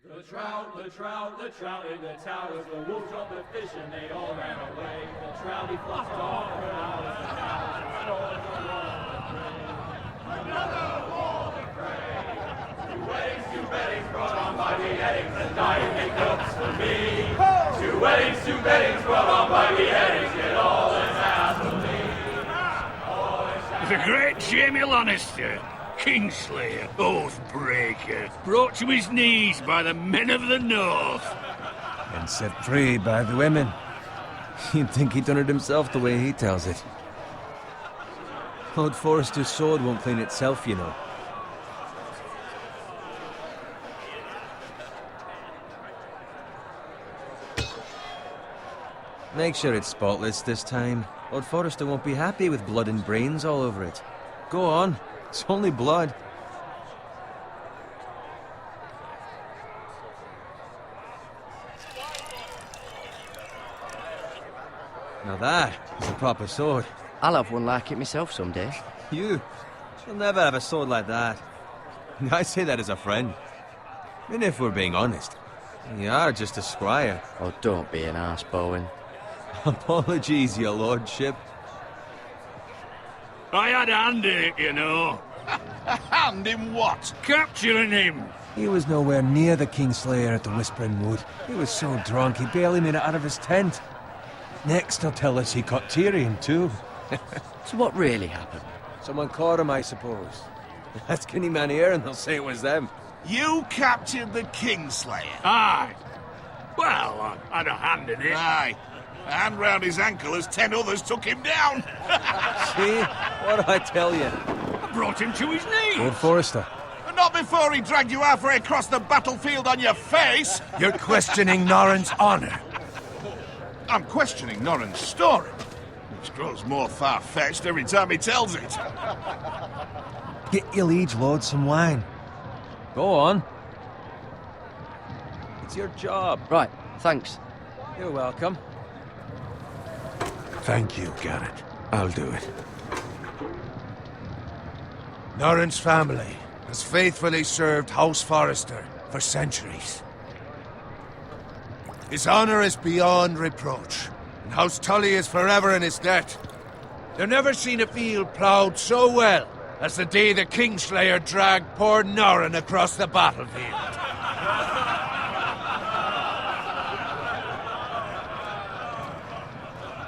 The trout in the towers, the wolves dropped the fish and they all ran away. The trouty flopped off and out of the towers, and all the another war to pray. Two weddings brought on by beheadings, and dying make notes for me. Two weddings brought on by beheadings, get all this happily. The great Jamie Lannister, Kingslayer, Oathbreaker, brought to his knees by the men of the North. And set free by the women. You'd think he'd done it himself the way he tells it. Lord Forrester's sword won't clean itself, you know. Make sure it's spotless this time. Lord Forrester won't be happy with blood and brains all over it. Go on. It's only blood. Now that is a proper sword. I'll have one like it myself someday. You'll never have a sword like that. I say that as a friend. And if we're being honest, you are just a squire. Oh, don't be an arse, Bowen. Apologies, your lordship. I had a hand in it, you know. A hand in what? Capturing him. He was nowhere near the Kingslayer at the Whispering Wood. He was so drunk he barely made it out of his tent. Next, he'll tell us he caught Tyrion, too. So what really happened? Someone caught him, I suppose. Ask any man here and they'll say it was them. You captured the Kingslayer? Aye. Well, I had a hand in it. Aye. A hand round his ankle as 10 others took him down. See? What'd I tell you? I brought him to his knees. Lord Forrester. But not before he dragged you halfway across the battlefield on your face. You're questioning Norrin's honor. I'm questioning Norrin's story, which grows more far-fetched every time he tells it. Get your liege lord some wine. Go on. It's your job. Right, thanks. You're welcome. Thank you, Garrett. I'll do it. Norrin's family has faithfully served House Forrester for centuries. His honor is beyond reproach, and House Tully is forever in his debt. They've never seen a field ploughed so well as the day the Kingslayer dragged poor Norrin across the battlefield.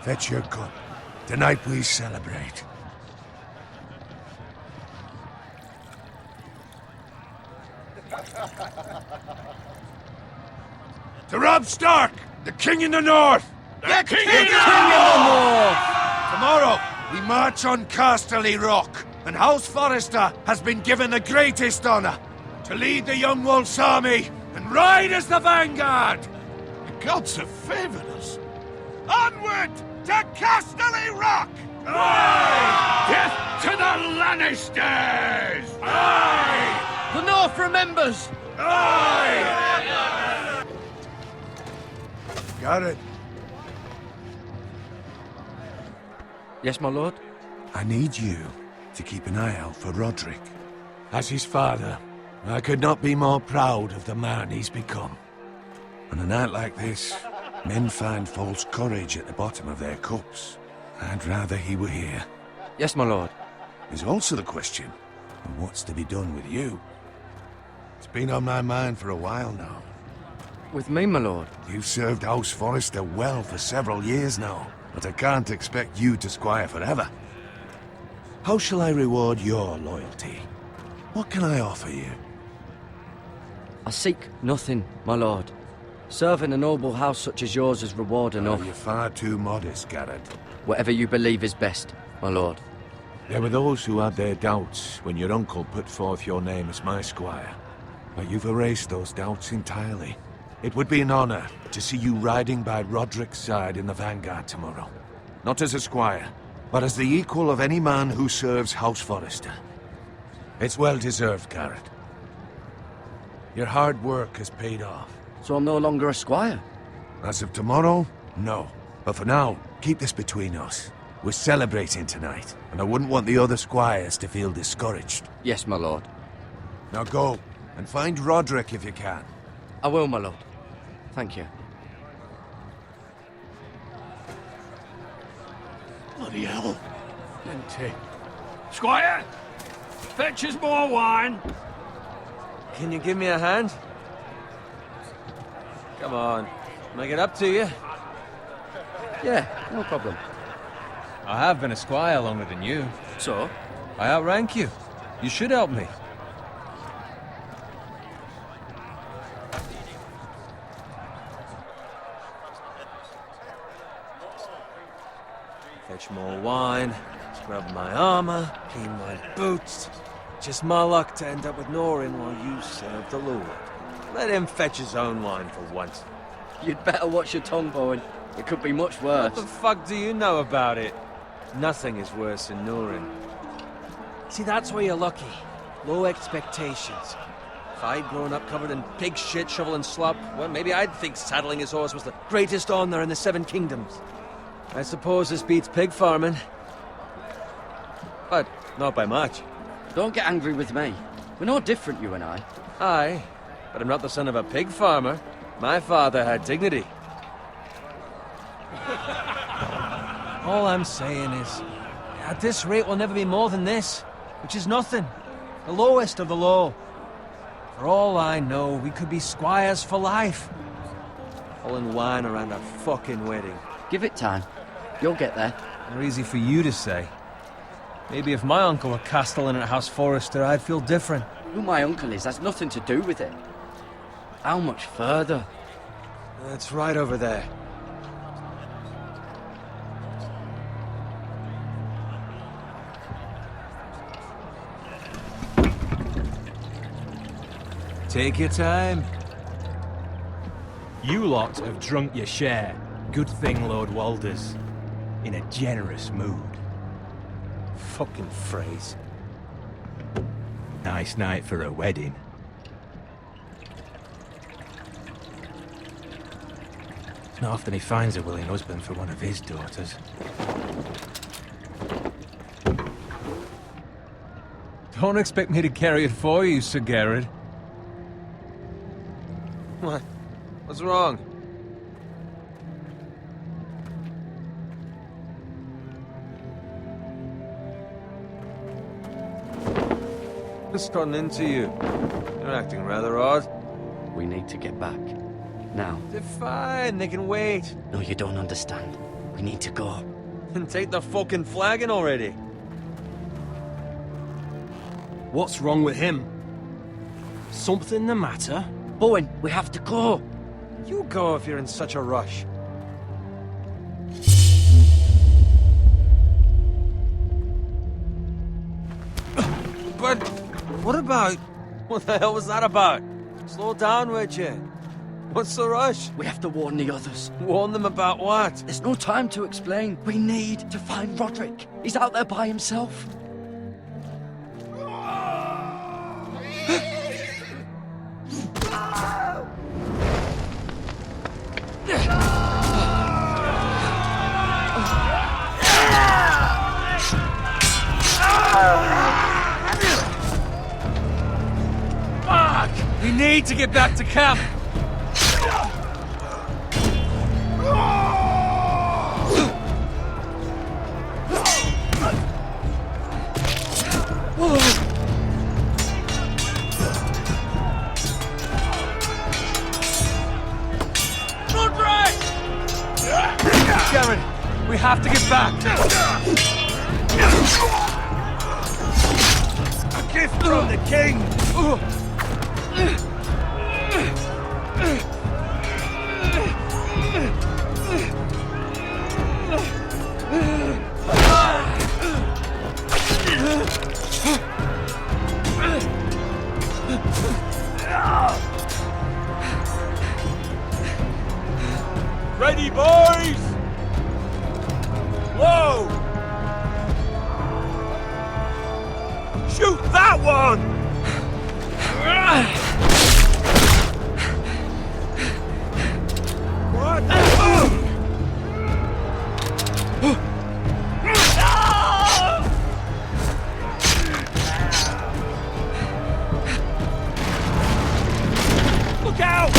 Fetch your cup. Tonight we celebrate. To Robb Stark, the King in the North! The King in the North! Tomorrow, we march on Casterly Rock, and House Forrester has been given the greatest honor to lead the Young Wolf's army and ride as the vanguard! The gods have favored us. Onward to Casterly Rock! Aye! Death to the Lannisters! Aye! The North remembers! Aye! Got it. Yes, my lord? I need you to keep an eye out for Roderick. As his father, I could not be more proud of the man he's become. On a night like this, men find false courage at the bottom of their cups. I'd rather he were here. Yes, my lord. There's also the question of what's to be done with you. It's been on my mind for a while now. With me, my lord? You've served House Forrester well for several years now, but I can't expect you to squire forever. How shall I reward your loyalty? What can I offer you? I seek nothing, my lord. Serving a noble house such as yours is reward enough. You're far too modest, Garrett. Whatever you believe is best, my lord. There were those who had their doubts when your uncle put forth your name as my squire. But you've erased those doubts entirely. It would be an honor to see you riding by Roderick's side in the vanguard tomorrow. Not as a squire, but as the equal of any man who serves House Forrester. It's well deserved, Garrett. Your hard work has paid off. So I'm no longer a squire? As of tomorrow, no. But for now, keep this between us. We're celebrating tonight, and I wouldn't want the other squires to feel discouraged. Yes, my lord. Now go, and find Roderick if you can. I will, my lord. Thank you. Bloody hell. Empty. Squire! Fetch us more wine. Can you give me a hand? Come on. Make it up to you. Yeah, no problem. I have been a squire longer than you. So? I outrank you. You should help me. Fetch more wine, scrub my armor, clean my boots. Just my luck to end up with Norin while you serve the Lord. Let him fetch his own wine for once. You'd better watch your tongue, Bowen. It could be much worse. What the fuck do you know about it? Nothing is worse than Norin. See, that's where you're lucky. Low expectations. If I'd grown up covered in pig shit, shovel and slop, well, maybe I'd think saddling his horse was the greatest honor in the Seven Kingdoms. I suppose this beats pig farming. But not by much. Don't get angry with me. We're no different, you and I. Aye, but I'm not the son of a pig farmer. My father had dignity. All I'm saying is, at this rate we'll never be more than this, which is nothing. The lowest of the low. For all I know, we could be squires for life. Pulling wine around a fucking wedding. Give it time. You'll get there. Not easy for you to say. Maybe if my uncle were castellan at House Forrester, I'd feel different. Who my uncle is has nothing to do with it. How much further? It's right over there. Take your time. You lot have drunk your share. Good thing Lord Walder's in a generous mood. Fucking phrase. Nice night for a wedding. It's not often he finds a willing husband for one of his daughters. Don't expect me to carry it for you, Sir Garrett. What? What's wrong? What's gotten into you? You're acting rather odd. We need to get back. Now. They're fine, they can wait. No, you don't understand. We need to go. And take the fucking flagon already. What's wrong with him? Something the matter? Bowen, we have to go. You go if you're in such a rush. But what about... What the hell was that about? Slow down, would you? What's the rush? We have to warn the others. Warn them about what? There's no time to explain. We need to find Roderick. He's out there by himself. Fuck! We need to get back to camp! Garrett, we have to get back! A gift from the king! Ready, boys! Whoa! Shoot that one! What? Look out!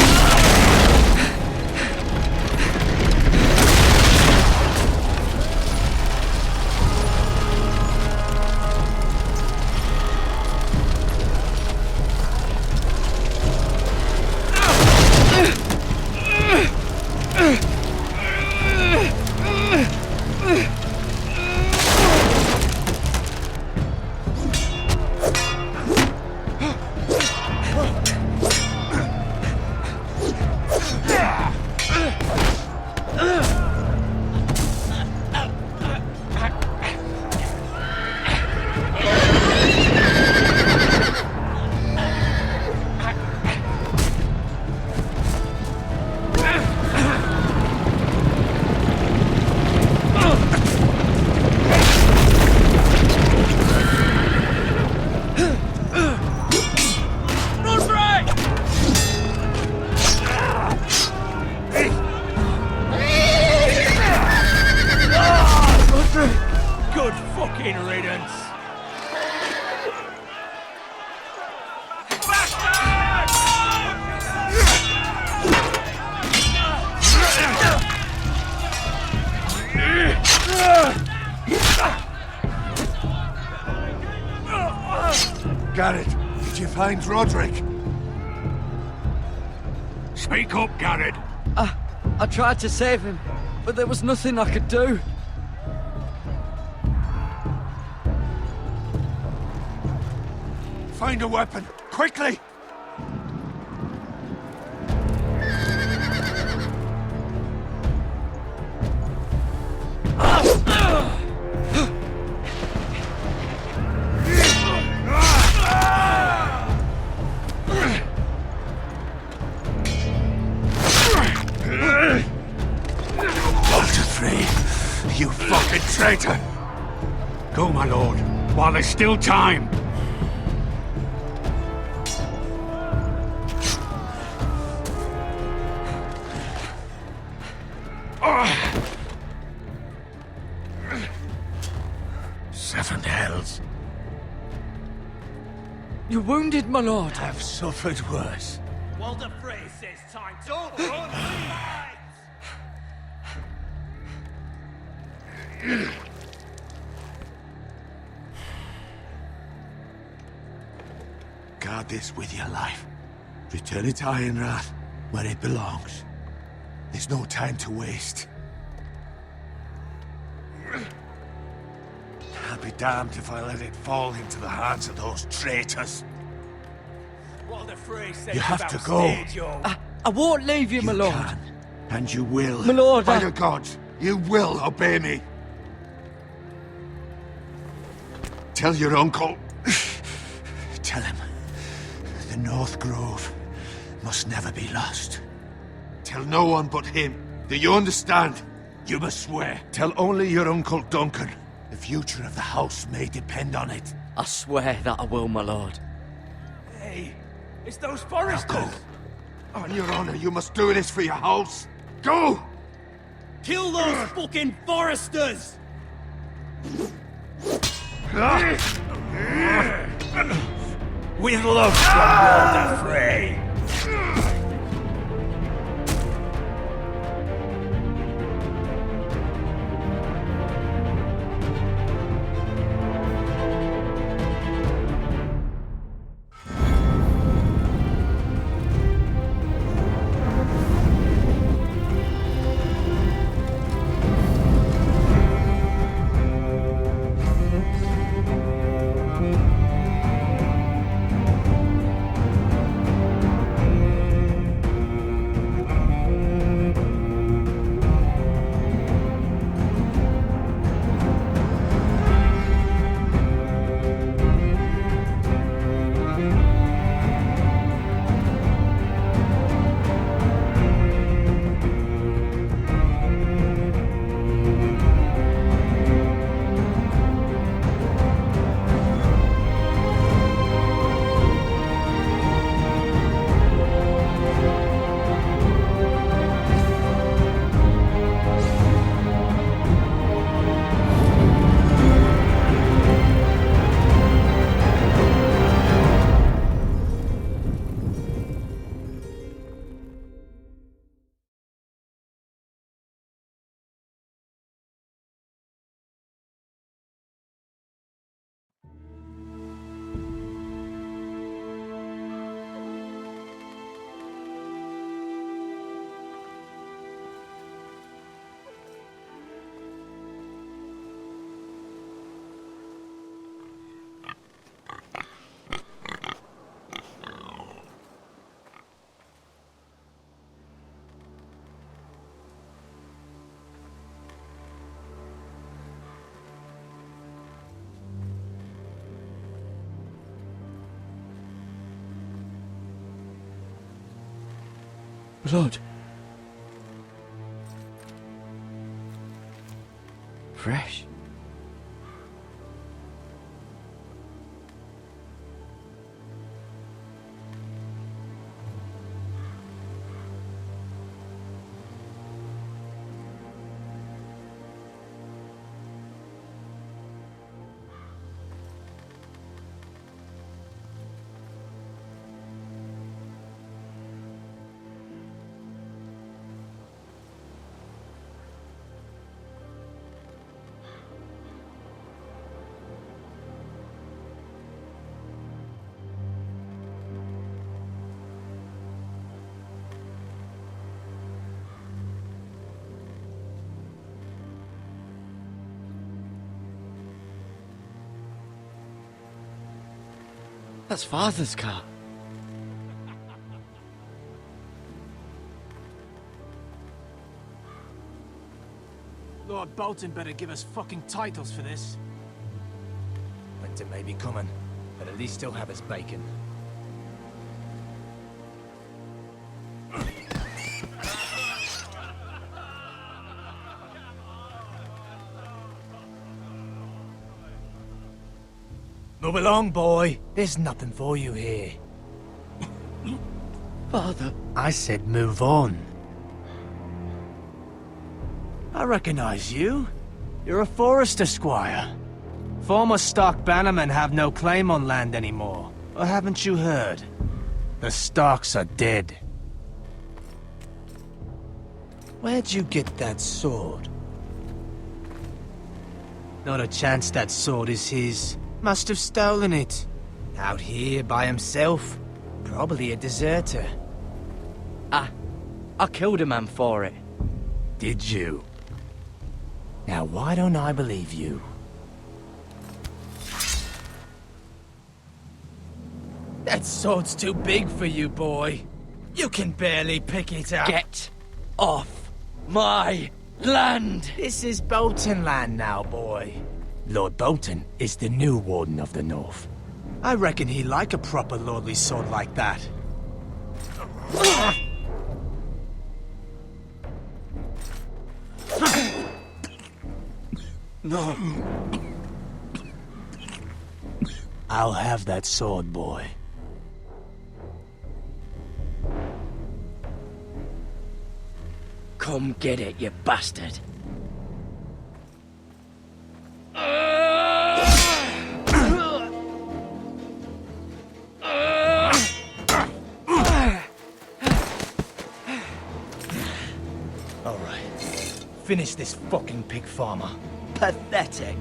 Garrett, did you find Roderick? Speak up, Garrett. I tried to save him, but there was nothing I could do. Find a weapon, quickly! You fucking traitor! Go, my lord, while there's still time. Seven hells. You're wounded, my lord. I've suffered worse. Walder Frey says time to run. Guard this with your life. Return it to Ironrath, where it belongs. There's no time to waste. I'll be damned if I let it fall into the hands of those traitors. Walder Frey says You have to go. I won't leave you, my lord. Can, and you will. My lord, By the gods, you will obey me. Tell your uncle. Tell him. The North Grove must never be lost. Tell no one but him. Do you understand? You must swear. Tell only your Uncle Duncan. The future of the house may depend on it. I swear that I will, my lord. Hey, it's those Now foresters. go. On your honor, you must do this for your house. Go! Kill those fucking foresters! With love from Walder Frey. Lord. Fresh. That's Father's car. Lord Bolton better give us fucking titles for this. Winter may be coming, but at least he'll have his bacon. Move along, boy. There's nothing for you here. Father. I said move on. I recognize you. You're a Forester squire. Former Stark bannermen have no claim on land anymore. Or haven't you heard? The Starks are dead. Where'd you get that sword? Not a chance that sword is his. Must have stolen it. Out here by himself. Probably a deserter. I killed a man for it. Did you? Now why don't I believe you? That sword's too big for you, boy. You can barely pick it up. Get off my land! This is Bolton land now, boy. Lord Bolton is the new Warden of the North. I reckon he'd like a proper lordly sword like that. No. I'll have that sword, boy. Come get it, you bastard. All right. Finish this fucking pig farmer. Pathetic.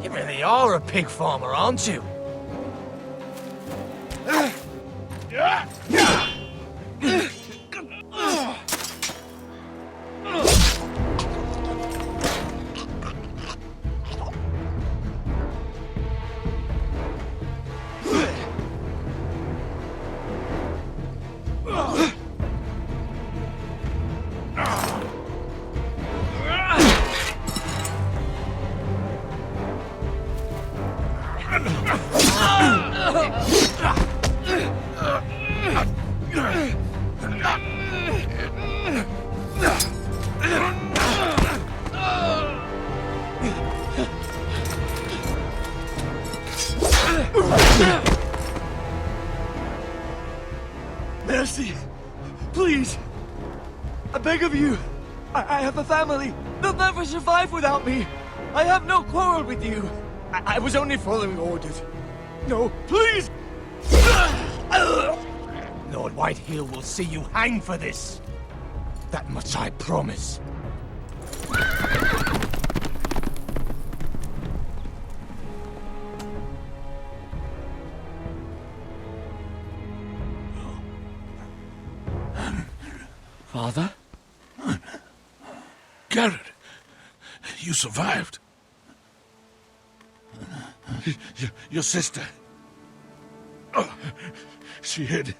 You really are a pig farmer, aren't you? Mercy! Please! I beg of you! I have a family! They'll never survive without me! I have no quarrel with you! I was only following orders. No, please! Lord Whitehill will see you hang for this. That much I promise. Father? Garrett, you survived. Your sister. Oh, she hid.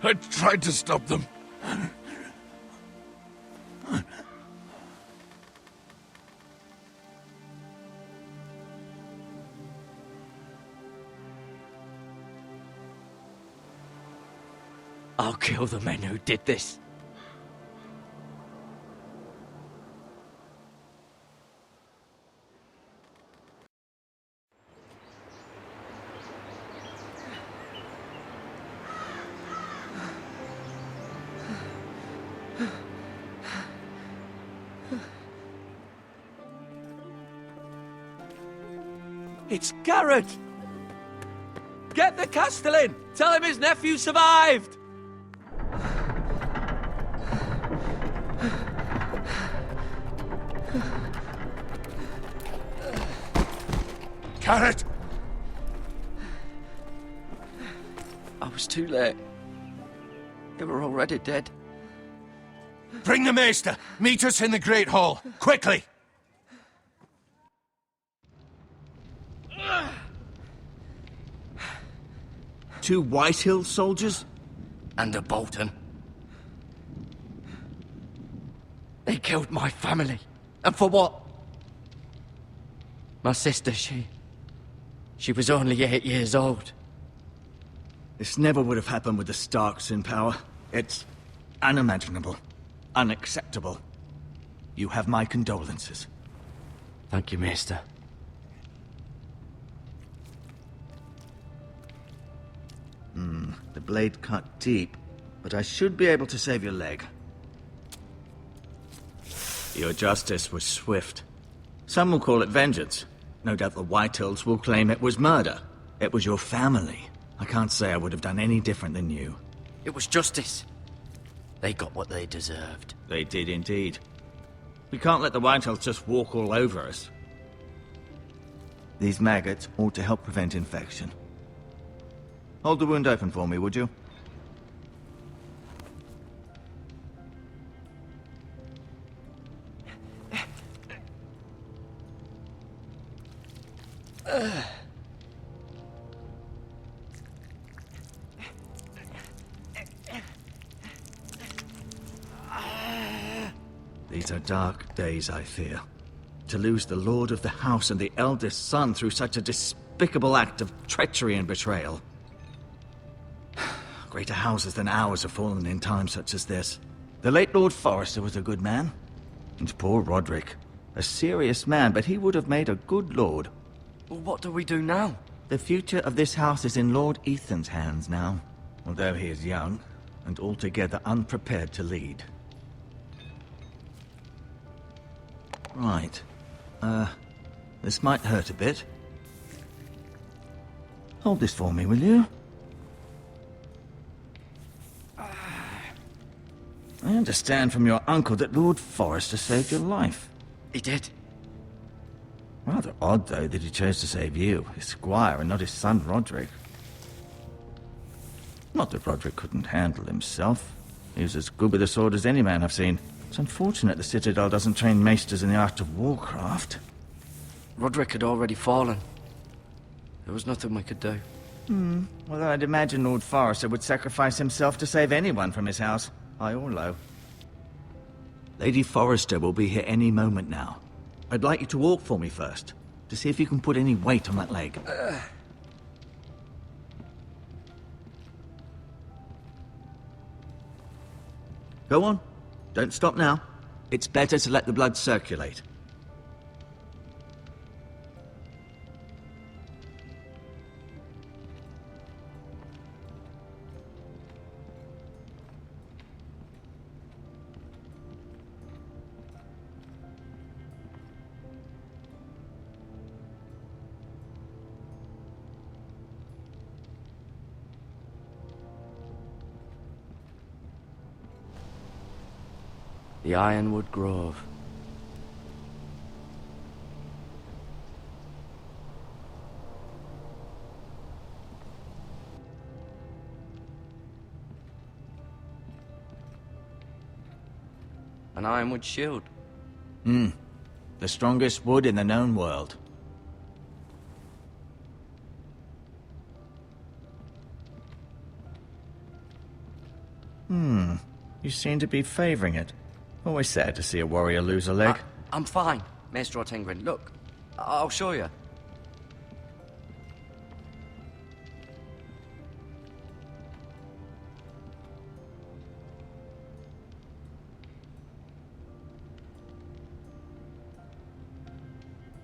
I tried to stop them. I'll kill the men who did this. It's Garrett! Get the Castellan! Tell him his nephew survived! Garrett! I was too late. They were already dead. Bring the maester! Meet us in the Great Hall! Quickly! Two Whitehill soldiers? And a Bolton. They killed my family. And for what? My sister, she was only 8 years old. This never would have happened with the Starks in power. It's unimaginable. Unacceptable. You have my condolences. Thank you, Maester. The blade cut deep, but I should be able to save your leg. Your justice was swift. Some will call it vengeance. No doubt the Whitehills will claim it was murder. It was your family. I can't say I would have done any different than you. It was justice. They got what they deserved. They did indeed. We can't let the Whitehills just walk all over us. These maggots ought to help prevent infection. Hold the wound open for me, would you? These are dark days, I fear. To lose the lord of the house and the eldest son through such a despicable act of treachery and betrayal. Greater houses than ours have fallen in times such as this. The late Lord Forrester was a good man. And poor Roderick. A serious man, but he would have made a good lord. Well, what do we do now? The future of this house is in Lord Ethan's hands now. Although he is young, and altogether unprepared to lead. Right. This might hurt a bit. Hold this for me, will you? I understand from your uncle that Lord Forrester saved your life. He did. Rather odd, though, that he chose to save you, his squire, and not his son Roderick. Not that Roderick couldn't handle himself. He was as good with a sword as any man I've seen. It's unfortunate the Citadel doesn't train maesters in the art of warcraft. Roderick had already fallen. There was nothing we could do. Although I'd imagine Lord Forrester would sacrifice himself to save anyone from his house, high or low. Lady Forrester will be here any moment now. I'd like you to walk for me first, to see if you can put any weight on that leg. Go on. Don't stop now. It's better to let the blood circulate. The Ironwood Grove. An ironwood shield. The strongest wood in the known world. You seem to be favoring it. Always sad to see a warrior lose a leg. I'm fine, Maester Ortengrin. Look, I'll show you.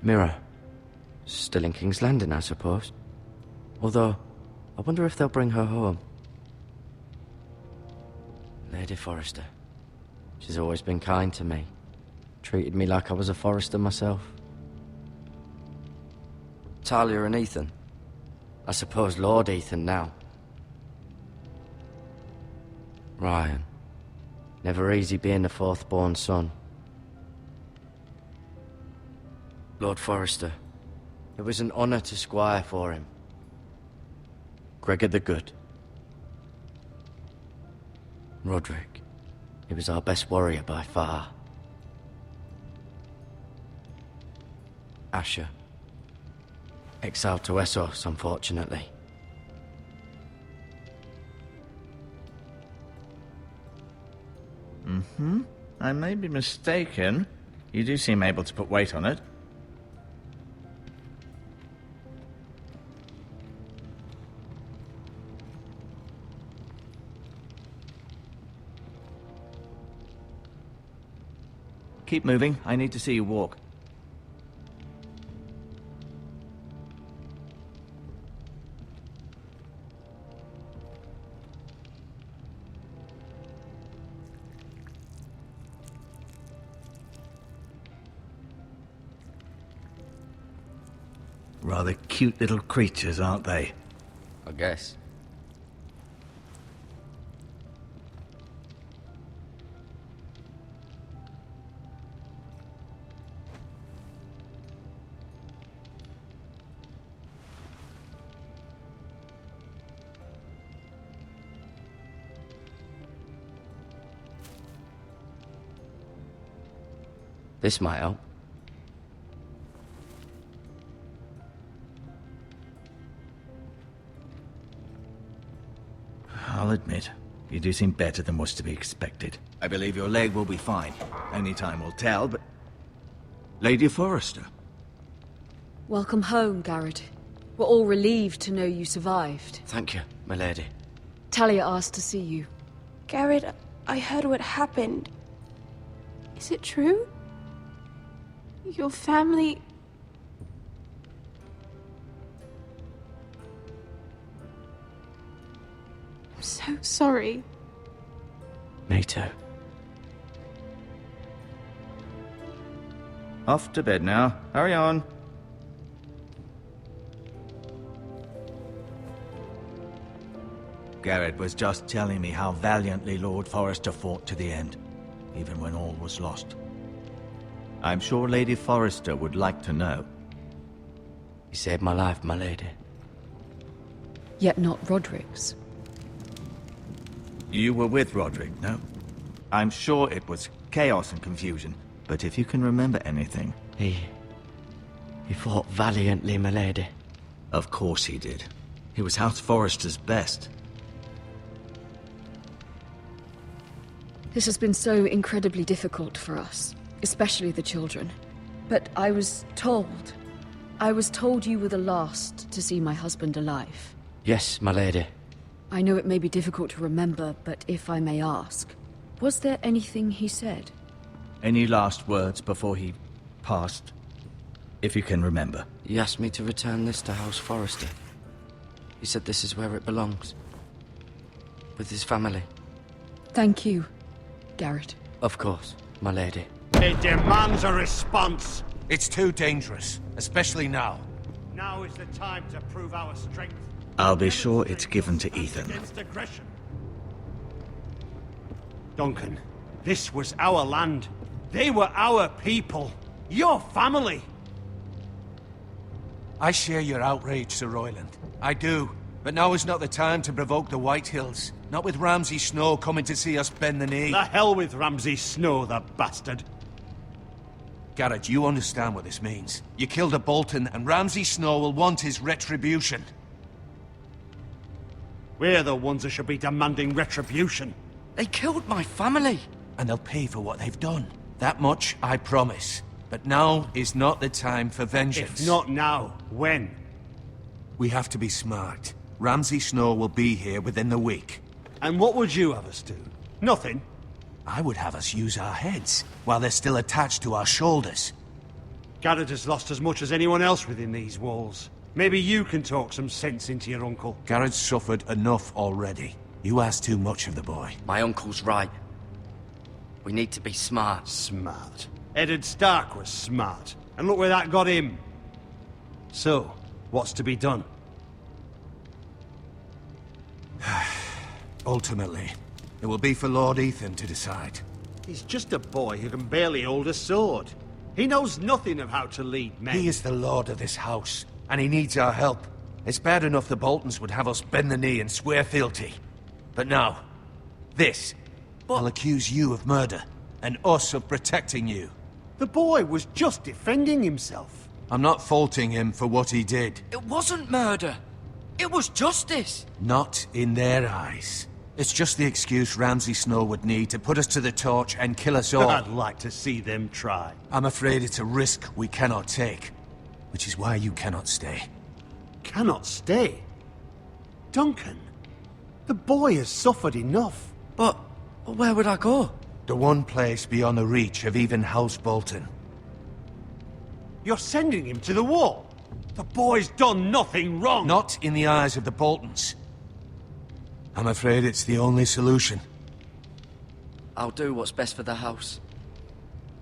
Mirror. Still in King's Landing, I suppose. Although, I wonder if they'll bring her home. Lady Forrester. She's always been kind to me. Treated me like I was a Forrester myself. Talia and Ethan. I suppose Lord Ethan now. Ryan. Never easy being the fourth-born son. Lord Forrester. It was an honor to squire for him. Gregor the Good. Roderick. He was our best warrior by far. Asher. Exiled to Essos, unfortunately. I may be mistaken. You do seem able to put weight on it. Keep moving. I need to see you walk. Rather cute little creatures, aren't they? I guess. This might help. I'll admit, you do seem better than was to be expected. I believe your leg will be fine. Only time will tell, but... Lady Forrester. Welcome home, Garrett. We're all relieved to know you survived. Thank you, my lady. Talia asked to see you. Garrett, I heard what happened. Is it true? Your family... I'm so sorry. Me too. Off to bed now. Hurry on. Garrett was just telling me how valiantly Lord Forrester fought to the end, even when all was lost. I'm sure Lady Forrester would like to know. You saved my life, my lady. Yet not Roderick's. You were with Roderick, no? I'm sure it was chaos and confusion, but if you can remember anything... He fought valiantly, my lady. Of course he did. He was House Forrester's best. This has been so incredibly difficult for us, especially the children. But I was told you were the last to see my husband alive. Yes, my lady. I know it may be difficult to remember, but if I may ask, was there anything he said? Any last words before he passed? If you can remember. He asked me to return this to House Forrester. He said this is where it belongs. With his family. Thank you, Garrett. Of course, my lady. It demands a response. It's too dangerous, especially now. Now is the time to prove our strength. I'll be sure it's given to Ethan. Against aggression. Duncan, this was our land. They were our people. Your family. I share your outrage, Sir Royland. I do. But now is not the time to provoke the White Hills. Not with Ramsay Snow coming to see us bend the knee. The hell with Ramsay Snow, the bastard. Garrett, you understand what this means. You killed a Bolton, and Ramsay Snow will want his retribution. We're the ones that should be demanding retribution. They killed my family. And they'll pay for what they've done. That much I promise. But now is not the time for vengeance. If not now, when? We have to be smart. Ramsay Snow will be here within the week. And what would you have us do? Nothing. I would have us use our heads, while they're still attached to our shoulders. Garrett has lost as much as anyone else within these walls. Maybe you can talk some sense into your uncle. Garrett's suffered enough already. You ask too much of the boy. My uncle's right. We need to be smart. Smart. Eddard Stark was smart. And look where that got him. So, what's to be done? Ultimately, it will be for Lord Ethan to decide. He's just a boy who can barely hold a sword. He knows nothing of how to lead men. He is the lord of this house, and he needs our help. It's bad enough the Boltons would have us bend the knee and swear fealty. But now, this I'll accuse you of murder, and us of protecting you. The boy was just defending himself. I'm not faulting him for what he did. It wasn't murder. It was justice. Not in their eyes. It's just the excuse Ramsay Snow would need to put us to the torch and kill us all. I'd like to see them try. I'm afraid it's a risk we cannot take, which is why you cannot stay. Cannot stay? Duncan, the boy has suffered enough. But where would I go? The one place beyond the reach of even House Bolton. You're sending him to the wall. The boy's done nothing wrong. Not in the eyes of the Boltons. I'm afraid it's the only solution. I'll do what's best for the house.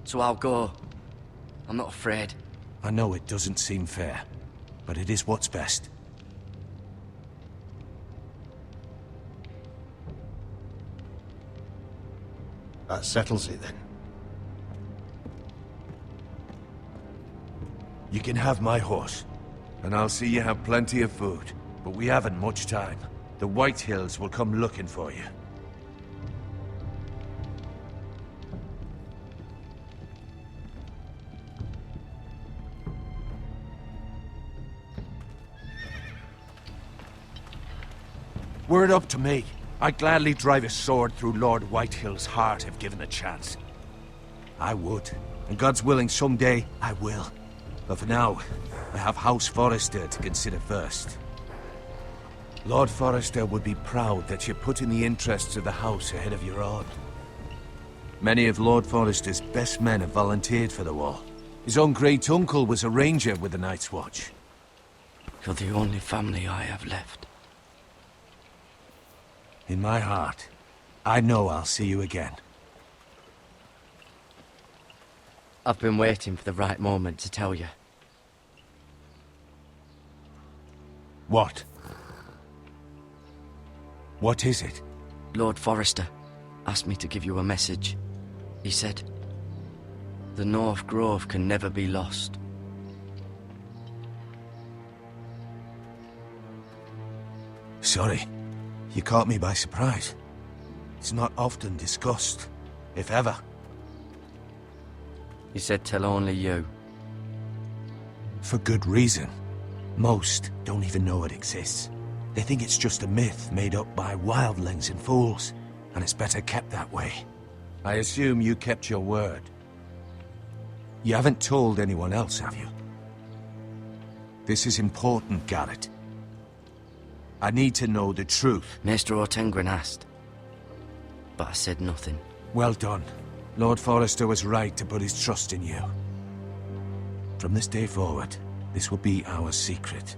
So I'll go. I'm not afraid. I know it doesn't seem fair, but it is what's best. That settles it then. You can have my horse, and I'll see you have plenty of food. But we haven't much time. The White Hills will come looking for you. Were it up to me, I'd gladly drive a sword through Lord Whitehill's heart if given the chance. I would, and God's willing someday I will. But for now, I have House Forrester to consider first. Lord Forrester would be proud that you're putting the interests of the house ahead of your own. Many of Lord Forrester's best men have volunteered for the war. His own great-uncle was a ranger with the Night's Watch. You're the only family I have left. In my heart, I know I'll see you again. I've been waiting for the right moment to tell you. What? What is it? Lord Forrester asked me to give you a message. He said, the North Grove can never be lost. Sorry. You caught me by surprise. It's not often discussed, if ever. He said tell only you. For good reason. Most don't even know it exists. They think it's just a myth made up by wildlings and fools, and it's better kept that way. I assume you kept your word. You haven't told anyone else, have you? This is important, Garrett. I need to know the truth. Maester Ortengren asked, but I said nothing. Well done. Lord Forrester was right to put his trust in you. From this day forward, this will be our secret.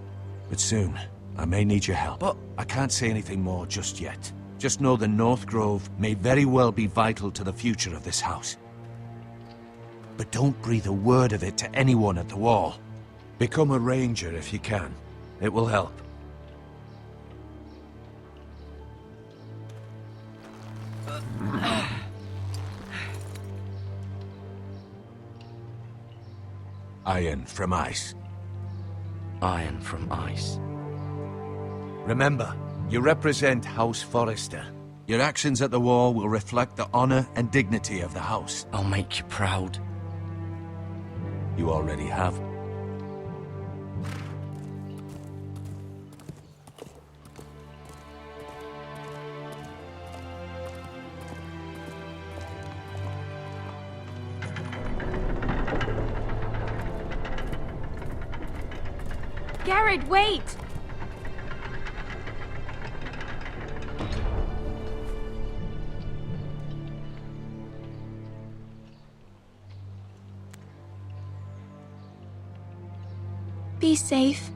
But soon, I may need your help. But I can't say anything more just yet. Just know the North Grove may very well be vital to the future of this house. But don't breathe a word of it to anyone at the wall. Become a ranger if you can. It will help. Iron from ice. Iron from ice. Remember, you represent House Forrester. Your actions at the war will reflect the honor and dignity of the house. I'll make you proud. You already have. Garrett, wait! Be safe.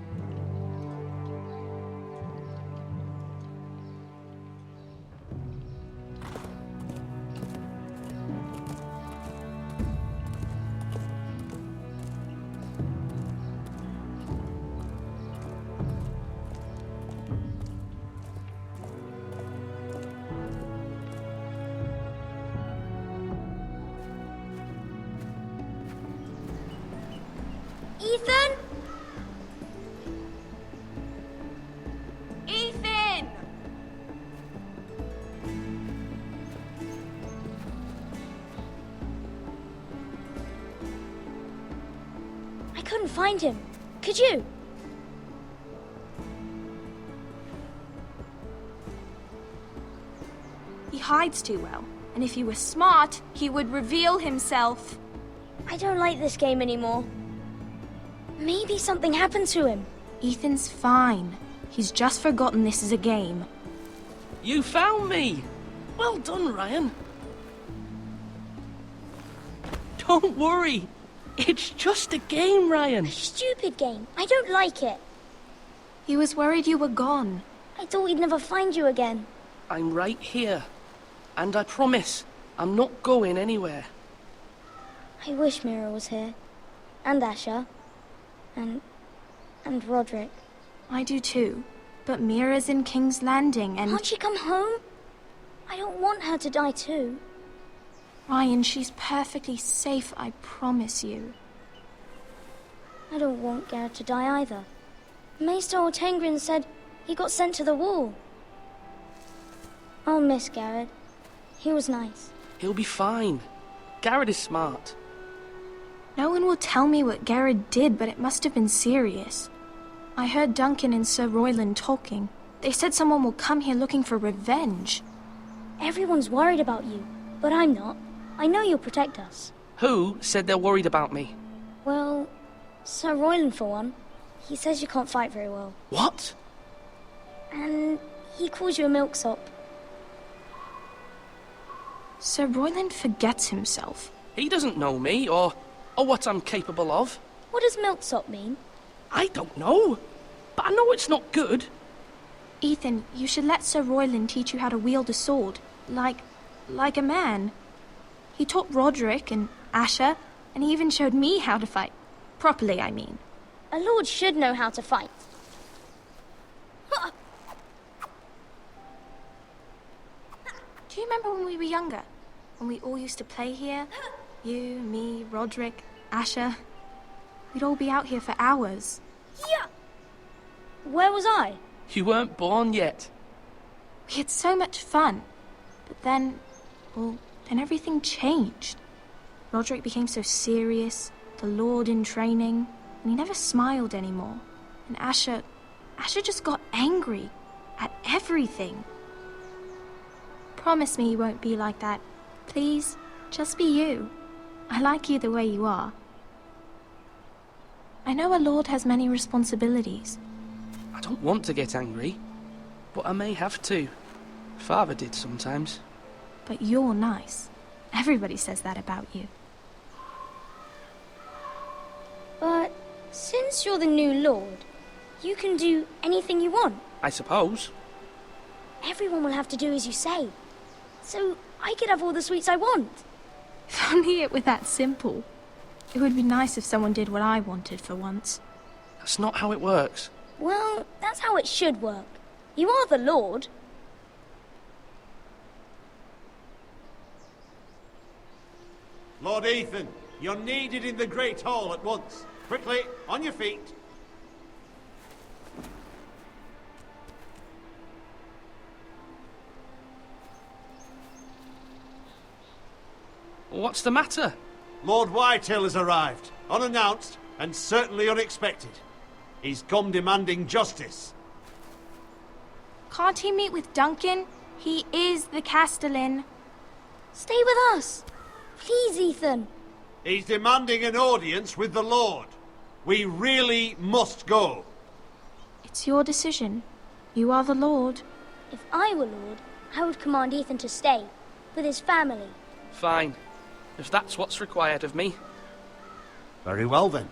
Ethan? couldn't find him. Could you? He hides too well, and if he were smart, he would reveal himself. I don't like this game anymore. Maybe something happened to him. Ethan's fine. He's just forgotten this is a game. You found me! Well done, Ryan. Don't worry. It's just a game, Ryan. A stupid game. I don't like it. He was worried you were gone. I thought we'd never find you again. I'm right here. And I promise, I'm not going anywhere. I wish Mira was here. And Asher. And Roderick. I do too. But Mira's in King's Landing and... Can't she come home? I don't want her to die too. Ryan, she's perfectly safe, I promise you. I don't want Garrett to die either. Maester Ortengrin said he got sent to the wall. I'll miss Garrett. He was nice. He'll be fine. Garrett is smart. No one will tell me what Garrett did, but it must have been serious. I heard Duncan and Sir Royland talking. They said someone will come here looking for revenge. Everyone's worried about you, but I'm not. I know you'll protect us. Who said they're worried about me? Well, Sir Royland for one. He says you can't fight very well. What? And he calls you a milksop. Sir Royland forgets himself. He doesn't know me, or what I'm capable of. What does milksop mean? I don't know, but I know it's not good. Ethan, you should let Sir Royland teach you how to wield a sword. Like a man. He taught Roderick and Asher, and he even showed me how to fight. Properly, I mean. A lord should know how to fight. Do you remember when we were younger? When we all used to play here? You, me, Roderick, Asher. We'd all be out here for hours. Yeah! Where was I? You weren't born yet. We had so much fun. But then, then everything changed. Roderick became so serious, the Lord in training, and he never smiled anymore. And Asher just got angry at everything. Promise me you won't be like that. Please, just be you. I like you the way you are. I know a lord has many responsibilities. I don't want to get angry, but I may have to. Father did sometimes. But you're nice. Everybody says that about you. But since you're the new lord, you can do anything you want. I suppose. Everyone will have to do as you say. So I could have all the sweets I want. If only it were that simple. It would be nice if someone did what I wanted for once. That's not how it works. Well, that's how it should work. You are the lord. Lord Ethan, you're needed in the Great Hall at once. Quickly, on your feet. What's the matter? Lord Whitehill has arrived, unannounced and certainly unexpected. He's come demanding justice. Can't he meet with Duncan? He is the Castellan. Stay with us. Please, Ethan. He's demanding an audience with the Lord. We really must go. It's your decision. You are the Lord. If I were Lord, I would command Ethan to stay, with his family. Fine. If that's what's required of me. Very well then.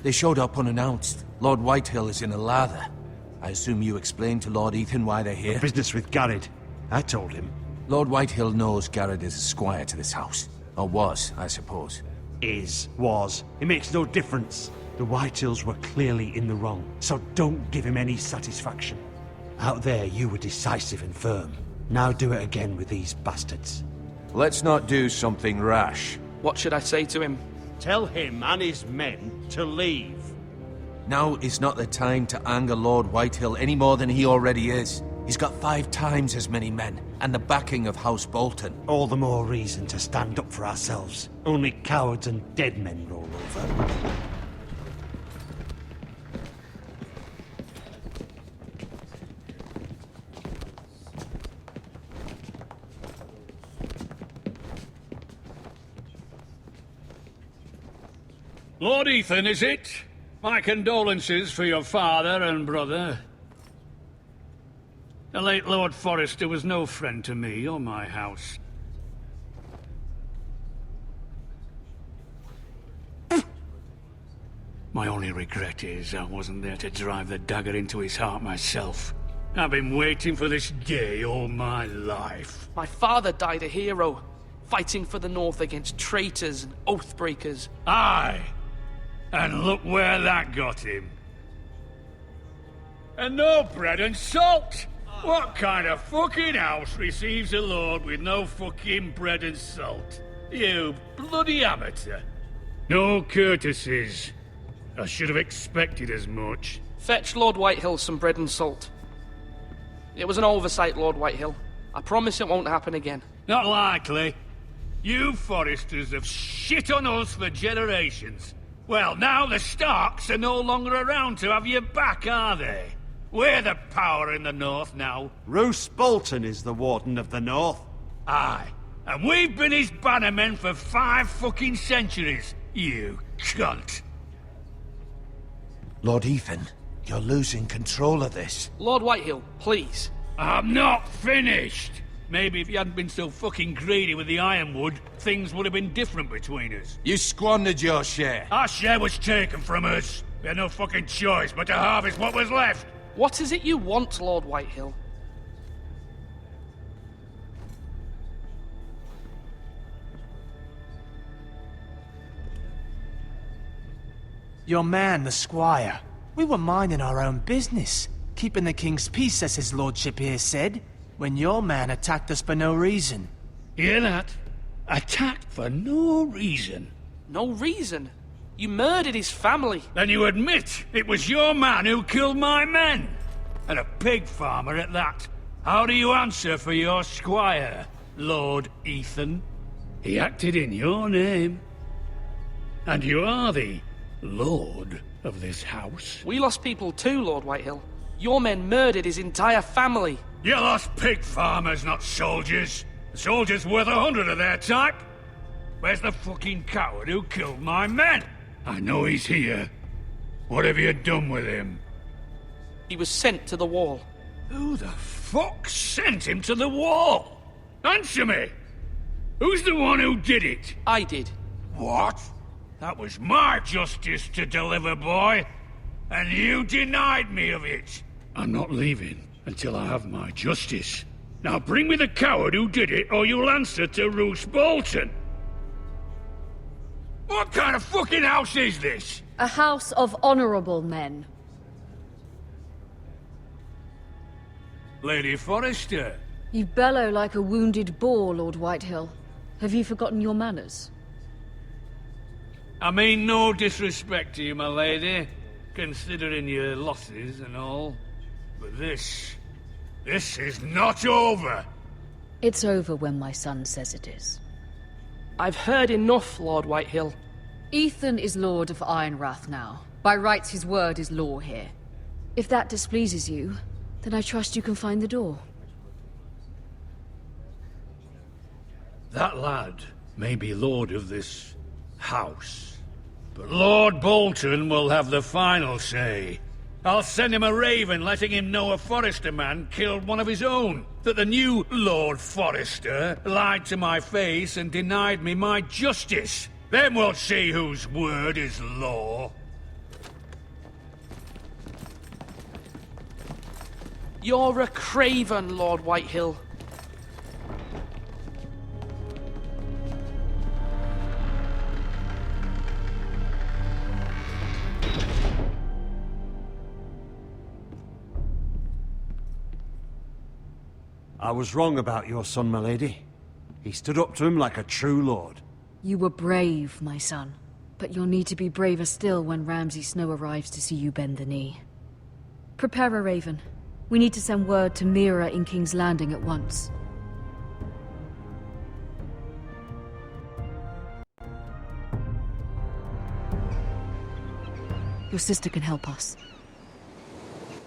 They showed up unannounced. Lord Whitehill is in a lather. I assume you explained to Lord Ethan why they're here? Business with Garrett. I told him. Lord Whitehill knows Garrett is a squire to this house. Or was, I suppose. Was. It makes no difference. The Whitehills were clearly in the wrong, so don't give him any satisfaction. Out there, you were decisive and firm. Now do it again with these bastards. Let's not do something rash. What should I say to him? Tell him and his men to leave. Now is not the time to anger Lord Whitehill any more than he already is. He's got 5 times as many men, and the backing of House Bolton. All the more reason to stand up for ourselves. Only cowards and dead men roll over. Lord Ethan, is it? My condolences for your father and brother. The late Lord Forrester was no friend to me or my house. My only regret is I wasn't there to drive the dagger into his heart myself. I've been waiting for this day all my life. My father died a hero, fighting for the North against traitors and oath-breakers. Aye! And look where that got him. And no bread and salt! What kind of fucking house receives a lord with no fucking bread and salt? You bloody amateur. No courtesies. I should have expected as much. Fetch Lord Whitehill some bread and salt. It was an oversight, Lord Whitehill. I promise it won't happen again. Not likely. You Forresters have shit on us for generations. Well, now the Starks are no longer around to have your back, are they? We're the power in the North now. Roose Bolton is the Warden of the North. Aye. And we've been his bannermen for 5 fucking centuries, you cunt. Lord Ethan, you're losing control of this. Lord Whitehill, please. I'm not finished. Maybe if you hadn't been so fucking greedy with the ironwood, things would have been different between us. You squandered your share. Our share was taken from us. We had no fucking choice but to harvest what was left. What is it you want, Lord Whitehill? Your man, the squire. We were minding our own business, keeping the king's peace, as his lordship here said, when your man attacked us for no reason. Hear that? Attacked for no reason. No reason? You murdered his family. Then you admit it was your man who killed my men. And a pig farmer at that. How do you answer for your squire, Lord Ethan? He acted in your name. And you are the lord of this house. We lost people too, Lord Whitehill. Your men murdered his entire family. You lost pig farmers, not soldiers. The soldiers worth 100 of their type. Where's the fucking coward who killed my men? I know he's here. What have you done with him? He was sent to the wall. Who the fuck sent him to the wall? Answer me! Who's the one who did it? I did. What? That was my justice to deliver, boy. And you denied me of it. I'm not leaving until I have my justice. Now bring me the coward who did it, or you'll answer to Roose Bolton. What kind of fucking house is this? A house of honorable men. Lady Forrester. You bellow like a wounded boar, Lord Whitehill. Have you forgotten your manners? I mean no disrespect to you, my lady, considering your losses and all. But this is not over. It's over when my son says it is. I've heard enough, Lord Whitehill. Ethan is Lord of Ironrath now. By rights, his word is law here. If that displeases you, then I trust you can find the door. That lad may be lord of this house, but Lord Bolton will have the final say. I'll send him a raven letting him know a Forrester man killed one of his own. That the new Lord Forrester lied to my face and denied me my justice. Then we'll see whose word is law. You're a craven, Lord Whitehill. I was wrong about your son, my lady. He stood up to him like a true lord. You were brave, my son. But you'll need to be braver still when Ramsay Snow arrives to see you bend the knee. Prepare a raven. We need to send word to Mira in King's Landing at once. Your sister can help us.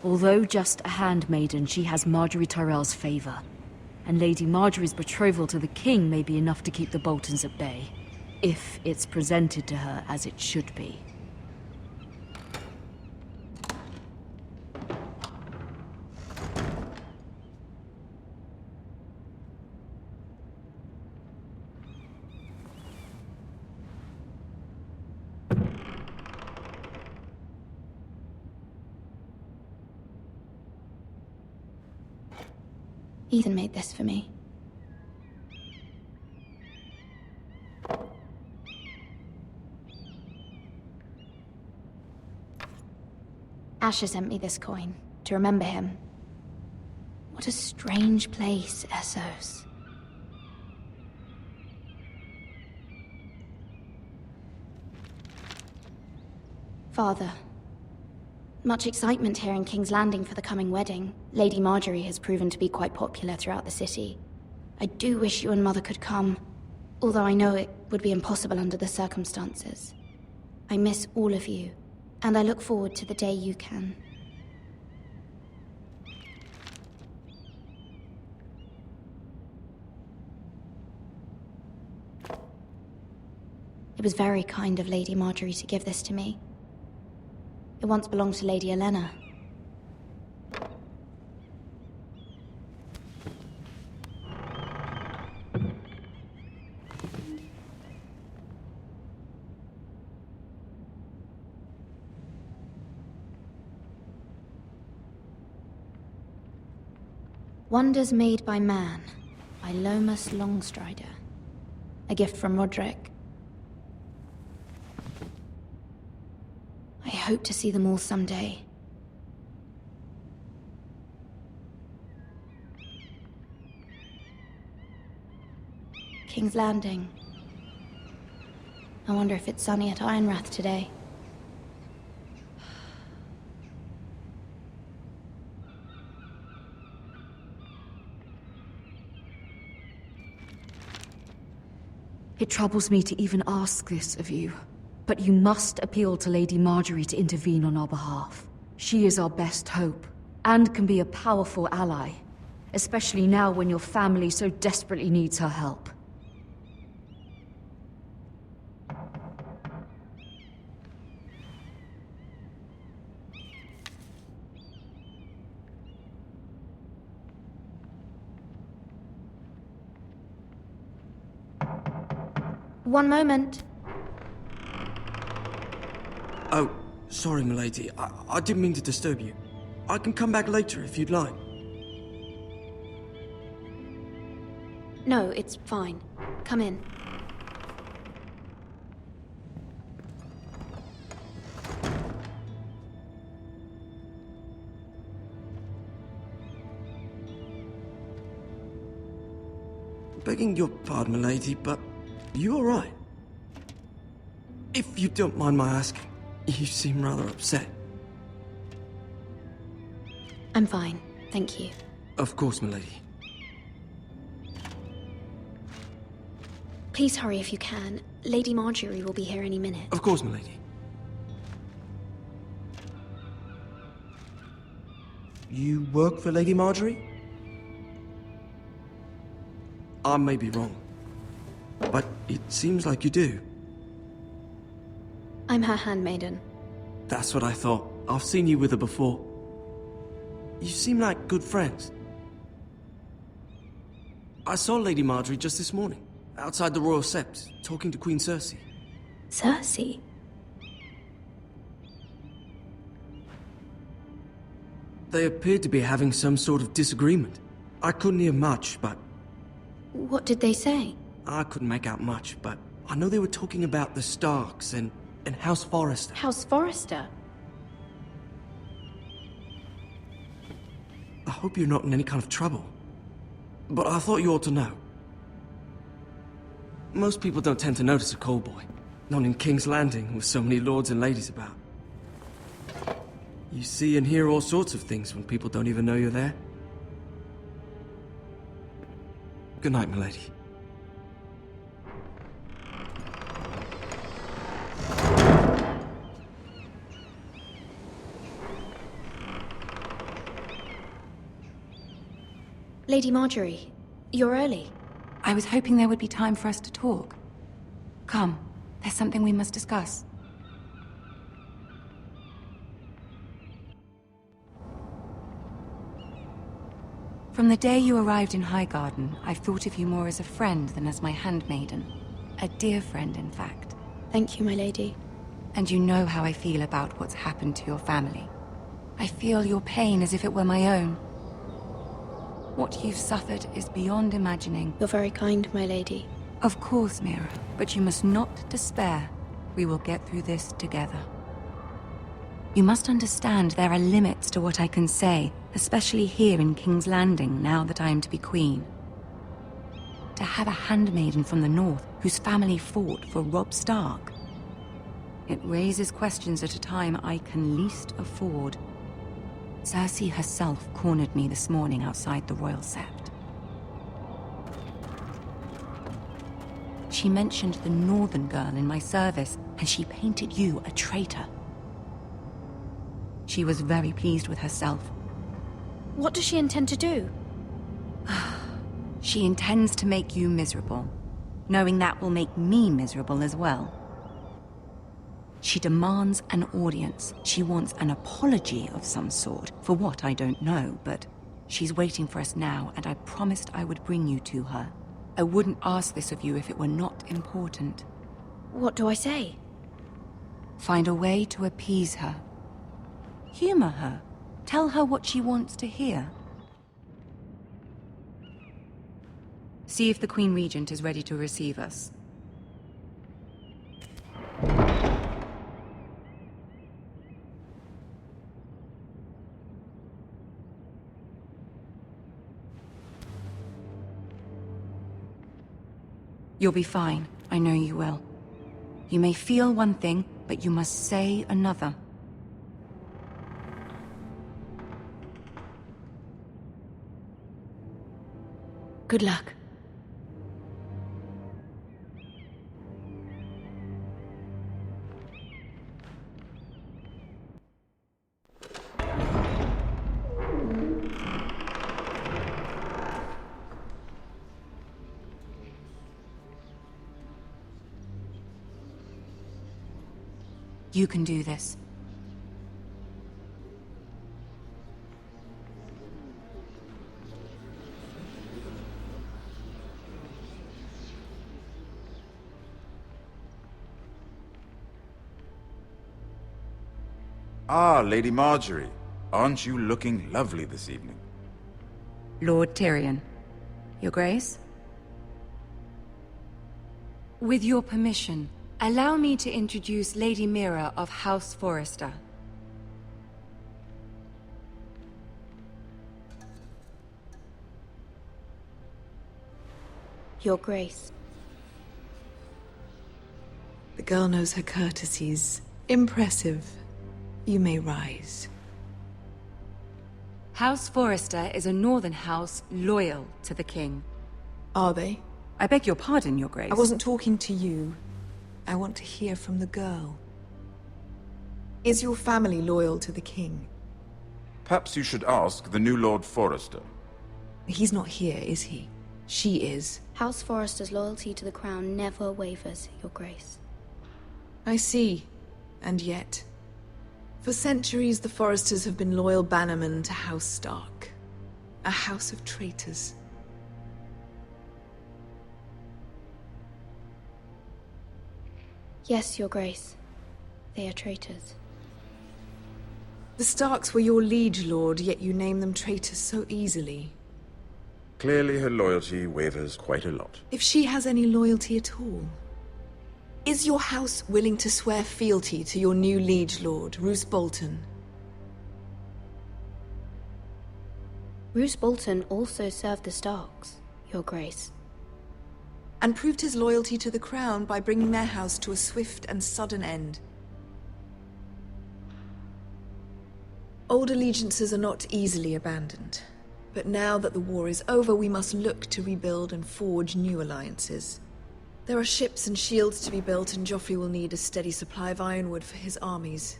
Although just a handmaiden, she has Marjorie Tyrell's favor. And Lady Marjorie's betrothal to the king may be enough to keep the Boltons at bay. If it's presented to her as it should be. Ethan made this for me. Asher sent me this coin to remember him. What a strange place, Essos. Father, much excitement here in King's Landing for the coming wedding. Lady Marjorie has proven to be quite popular throughout the city. I do wish you and Mother could come, although I know it would be impossible under the circumstances. I miss all of you, and I look forward to the day you can. It was very kind of Lady Marjorie to give this to me. It once belonged to Lady Elena. Wonders Made by Man, by Lomas Longstrider. A gift from Roderick. I hope to see them all someday. King's Landing. I wonder if it's sunny at Ironrath today. It troubles me to even ask this of you, but you must appeal to Lady Marjorie to intervene on our behalf. She is our best hope, and can be a powerful ally, especially now when your family so desperately needs her help. One moment. Oh, sorry, milady. I didn't mean to disturb you. I can come back later if you'd like. No, it's fine. Come in. Begging your pardon, milady, but you all right? If you don't mind my asking, you seem rather upset. I'm fine, thank you. Of course, milady. Please hurry if you can. Lady Marjorie will be here any minute. Of course, milady. You work for Lady Marjorie? I may be wrong, but it seems like you do. I'm her handmaiden. That's what I thought. I've seen you with her before. You seem like good friends. I saw Lady Marjorie just this morning, outside the Royal Sept, talking to Queen Cersei. Cersei? They appeared to be having some sort of disagreement. I couldn't hear much, but... What did they say? I couldn't make out much, but I know they were talking about the Starks and House Forrester. House Forrester? I hope you're not in any kind of trouble. but I thought you ought to know. Most people don't tend to notice a callboy, not in King's Landing with so many lords and ladies about. You see and hear all sorts of things when people don't even know you're there. Good night, milady. Lady Marjorie, you're early. I was hoping there would be time for us to talk. Come, there's something we must discuss. From the day you arrived in Highgarden, I've thought of you more as a friend than as my handmaiden. A dear friend, in fact. Thank you, my lady. And you know how I feel about what's happened to your family. I feel your pain as if it were my own. What you've suffered is beyond imagining. You're very kind, my lady. Of course, Mira, but you must not despair. We will get through this together. You must understand there are limits to what I can say, especially here in King's Landing, now that I am to be queen. To have a handmaiden from the north whose family fought for Robb Stark. It raises questions at a time I can least afford. Cersei herself cornered me this morning outside the Royal Sept. She mentioned the northern girl in my service, and she painted you a traitor. She was very pleased with herself. What does she intend to do? She intends to make you miserable, knowing that will make me miserable as well. She demands an audience. She wants an apology of some sort, for what I don't know, but she's waiting for us now, and I promised I would bring you to her. I wouldn't ask this of you if it were not important. What do I say? Find a way to appease her. Humor her. Tell her what she wants to hear. See if the Queen Regent is ready to receive us. You'll be fine. I know you will. You may feel one thing, but you must say another. Good luck. You can do this. Ah, Lady Marjorie. Aren't you looking lovely this evening? Lord Tyrion. Your Grace? With your permission, allow me to introduce Lady Mira of House Forrester. Your Grace. The girl knows her courtesies. Impressive. You may rise. House Forrester is a northern house loyal to the king. Are they? I beg your pardon, Your Grace. I wasn't talking to you. I want to hear from the girl. Is your family loyal to the king? Perhaps you should ask the new Lord Forrester. He's not here, is he? She is. House Forrester's loyalty to the crown never wavers, Your Grace. I see. And yet... For centuries, the Forresters have been loyal bannermen to House Stark. A house of traitors. Yes, Your Grace. They are traitors. The Starks were your liege lord, yet you name them traitors so easily. Clearly her loyalty wavers quite a lot. If she has any loyalty at all. Is your house willing to swear fealty to your new liege lord, Roose Bolton? Roose Bolton also served the Starks, Your Grace. And proved his loyalty to the crown by bringing their house to a swift and sudden end. Old allegiances are not easily abandoned. But now that the war is over, we must look to rebuild and forge new alliances. There are ships and shields to be built, and Joffrey will need a steady supply of ironwood for his armies.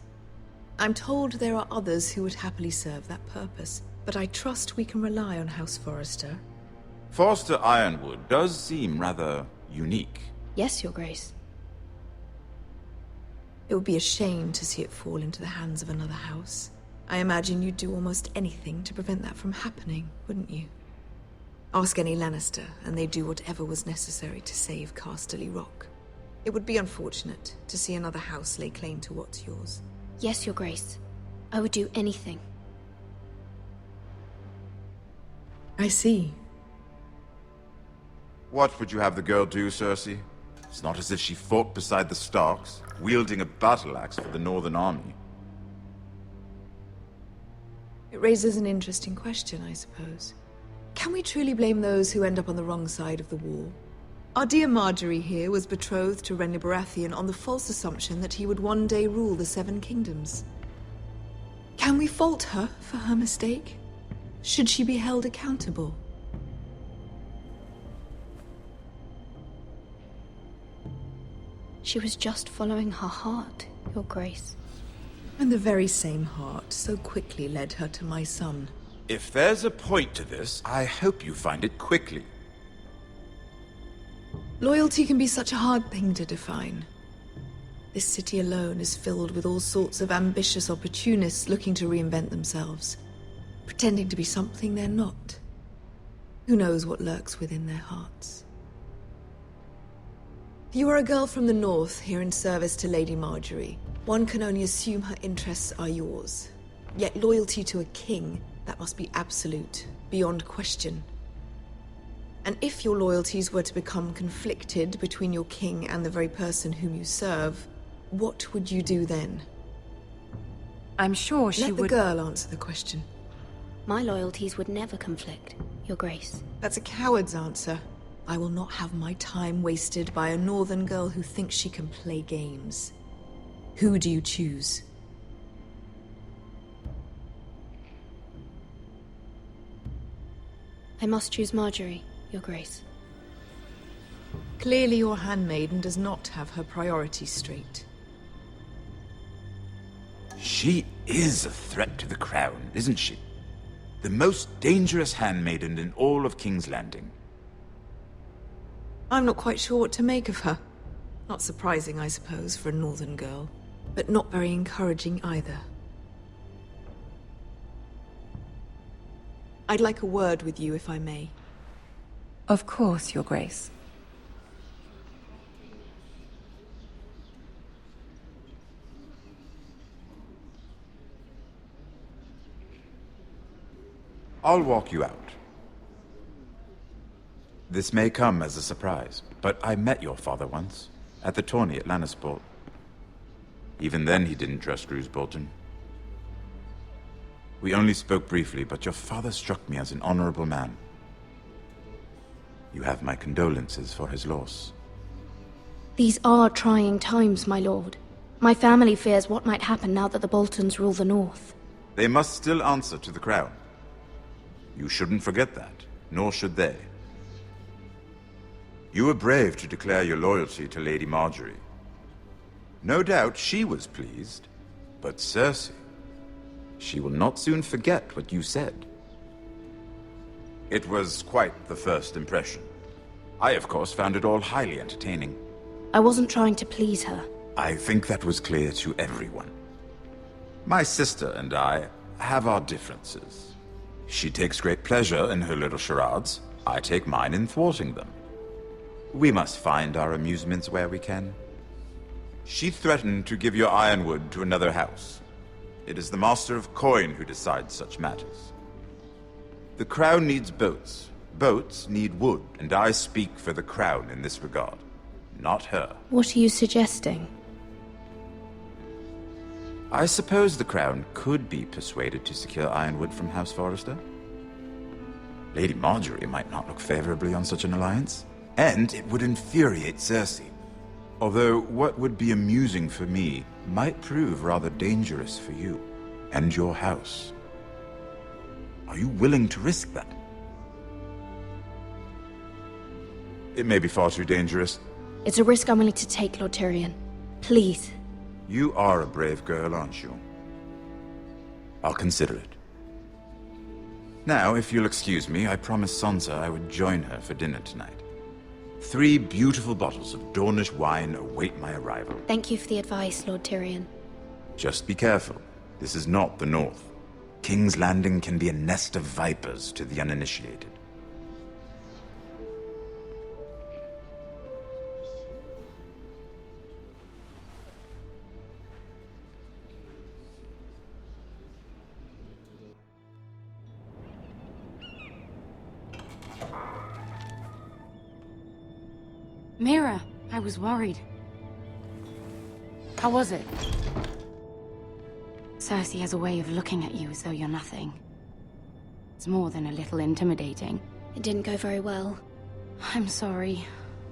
I'm told there are others who would happily serve that purpose, but I trust we can rely on House Forrester. Forster Ironwood does seem rather unique. Yes, Your Grace. It would be a shame to see it fall into the hands of another house. I imagine you'd do almost anything to prevent that from happening, wouldn't you? Ask any Lannister, and they'd do whatever was necessary to save Casterly Rock. It would be unfortunate to see another house lay claim to what's yours. Yes, Your Grace. I would do anything. I see. What would you have the girl do, Cersei? It's not as if she fought beside the Starks, wielding a battle axe for the Northern Army. It raises an interesting question, I suppose. Can we truly blame those who end up on the wrong side of the war? Our dear Marjorie here was betrothed to Renly Baratheon on the false assumption that he would one day rule the Seven Kingdoms. Can we fault her for her mistake? Should she be held accountable? She was just following her heart, Your Grace. And the very same heart so quickly led her to my son. If there's a point to this, I hope you find it quickly. Loyalty can be such a hard thing to define. This city alone is filled with all sorts of ambitious opportunists looking to reinvent themselves, pretending to be something they're not. Who knows what lurks within their hearts? You are a girl from the north, here in service to Lady Marjorie. One can only assume her interests are yours. Yet loyalty to a king, that must be absolute, beyond question. And if your loyalties were to become conflicted between your king and the very person whom you serve, what would you do then? I'm sure she would... Let the girl answer the question. My loyalties would never conflict, Your Grace. That's a coward's answer. I will not have my time wasted by a northern girl who thinks she can play games. Who do you choose? I must choose Marjorie, Your Grace. Clearly your handmaiden does not have her priorities straight. She is a threat to the crown, isn't she? The most dangerous handmaiden in all of King's Landing. I'm not quite sure what to make of her. Not surprising, I suppose, for a northern girl. But not very encouraging either. I'd like a word with you, if I may. Of course, Your Grace. I'll walk you out. This may come as a surprise, but I met your father once, at the tourney at Lannisport. Even then he didn't trust Roose Bolton. We only spoke briefly, but your father struck me as an honorable man. You have my condolences for his loss. These are trying times, my lord. My family fears what might happen now that the Boltons rule the North. They must still answer to the crown. You shouldn't forget that, nor should they. You were brave to declare your loyalty to Lady Marjorie. No doubt she was pleased, but Cersei, she will not soon forget what you said. It was quite the first impression. I, of course, found it all highly entertaining. I wasn't trying to please her. I think that was clear to everyone. My sister and I have our differences. She takes great pleasure in her little charades. I take mine in thwarting them. We must find our amusements where we can. She threatened to give your ironwood to another house. It is the Master of Coin who decides such matters. The crown needs boats. Boats need wood, and I speak for the crown in this regard, not her. What are you suggesting? I suppose the crown could be persuaded to secure ironwood from House Forrester. Lady Marjorie might not look favorably on such an alliance, and it would infuriate Cersei. Although what would be amusing for me might prove rather dangerous for you and your house. Are you willing to risk that? It may be far too dangerous. It's a risk I'm willing to take, Lord Tyrion. Please. You are a brave girl, aren't you? I'll consider it. Now, if you'll excuse me, I promised Sansa I would join her for dinner tonight. 3 beautiful bottles of Dornish wine await my arrival. Thank you for the advice, Lord Tyrion. Just be careful. This is not the North. King's Landing can be a nest of vipers to the uninitiated. Mira, I was worried. How was it? Cersei has a way of looking at you as though you're nothing. It's more than a little intimidating. It didn't go very well. I'm sorry.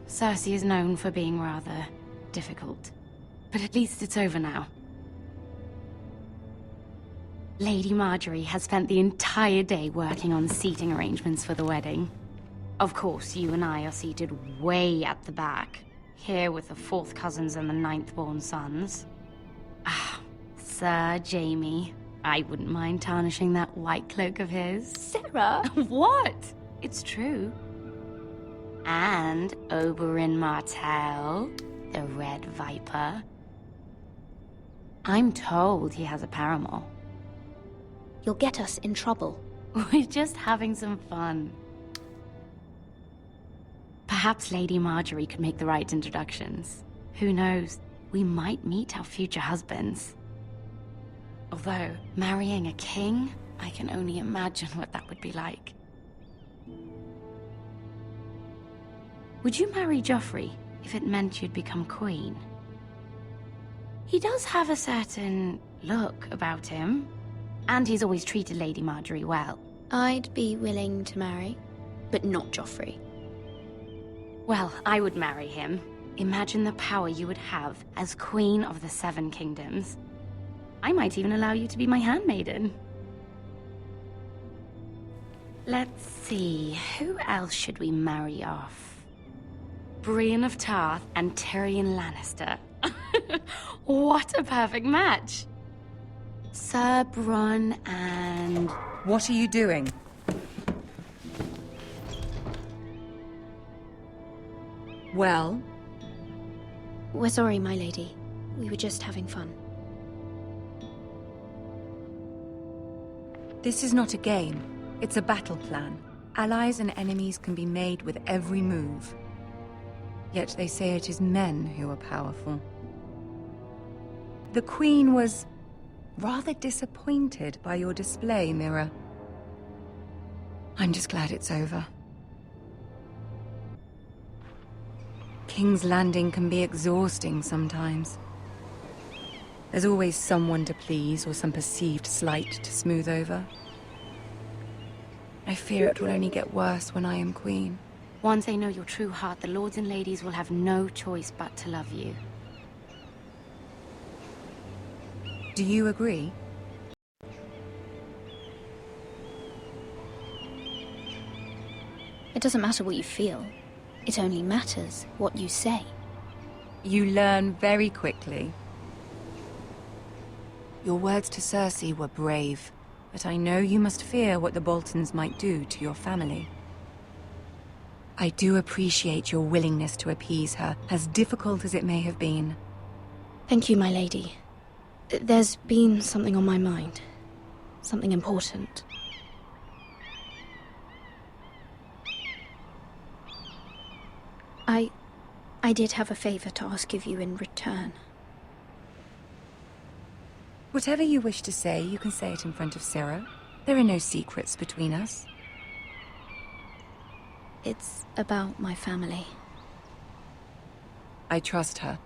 Cersei is known for being rather difficult. But at least it's over now. Lady Marjorie has spent the entire day working on seating arrangements for the wedding. Of course, you and I are seated way at the back, here with the 4th cousins and the 9th-born sons. Ah, Sir Jaime. I wouldn't mind tarnishing that white cloak of his. Sarah! What? It's true. And Oberyn Martell, the Red Viper. I'm told he has a paramour. You'll get us in trouble. We're just having some fun. Perhaps Lady Marjorie could make the right introductions. Who knows? We might meet our future husbands. Although, marrying a king, I can only imagine what that would be like. Would you marry Joffrey if it meant you'd become queen? He does have a certain look about him, and he's always treated Lady Marjorie well. I'd be willing to marry, but not Joffrey. Well, I would marry him. Imagine the power you would have as Queen of the 7 Kingdoms. I might even allow you to be my handmaiden. Let's see, who else should we marry off? Brienne of Tarth and Tyrion Lannister. What a perfect match! Sir Bronn and... What are you doing? Well? We're sorry, my lady. We were just having fun. This is not a game. It's a battle plan. Allies and enemies can be made with every move. Yet they say it is men who are powerful. The Queen was rather disappointed by your display, Mira. I'm just glad it's over. King's Landing can be exhausting sometimes. There's always someone to please or some perceived slight to smooth over. I fear it will only get worse when I am queen. Once they know your true heart, the lords and ladies will have no choice but to love you. Do you agree? It doesn't matter what you feel. It only matters what you say. You learn very quickly. Your words to Cersei were brave, but I know you must fear what the Boltons might do to your family. I do appreciate your willingness to appease her, as difficult as it may have been. Thank you, my lady. There's been something on my mind. Something important. I did have a favor to ask of you in return. Whatever you wish to say, you can say it in front of Sarah. There are no secrets between us. It's about my family. I trust her.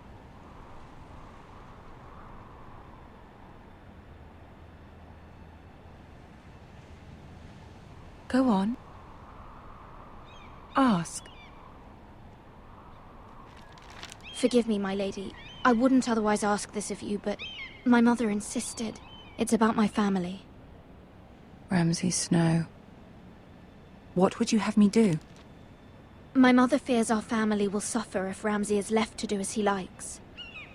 Go on. ask? Forgive me, my lady. I wouldn't otherwise ask this of you, but my mother insisted. It's about my family. Ramsay Snow. What would you have me do? My mother fears our family will suffer if Ramsay is left to do as he likes.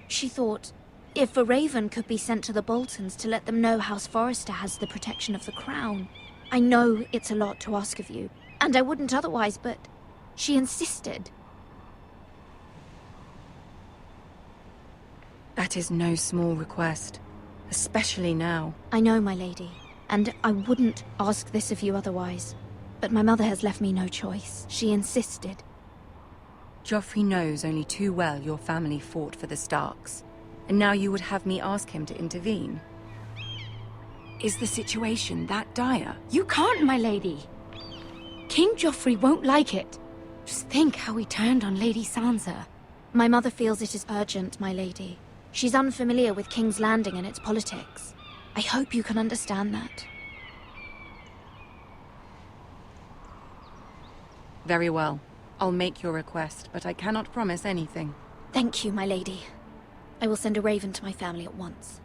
She thought, if a raven could be sent to the Boltons to let them know House Forrester has the protection of the crown. I know it's a lot to ask of you, and I wouldn't otherwise, but she insisted. That is no small request, especially now. I know, my lady, and I wouldn't ask this of you otherwise. But my mother has left me no choice. She insisted. Joffrey knows only too well your family fought for the Starks, and now you would have me ask him to intervene. Is the situation that dire? You can't, my lady. King Joffrey won't like it. Just think how he turned on Lady Sansa. My mother feels it is urgent, my lady. She's unfamiliar with King's Landing and its politics. I hope you can understand that. Very well. I'll make your request, but I cannot promise anything. Thank you, my lady. I will send a raven to my family at once.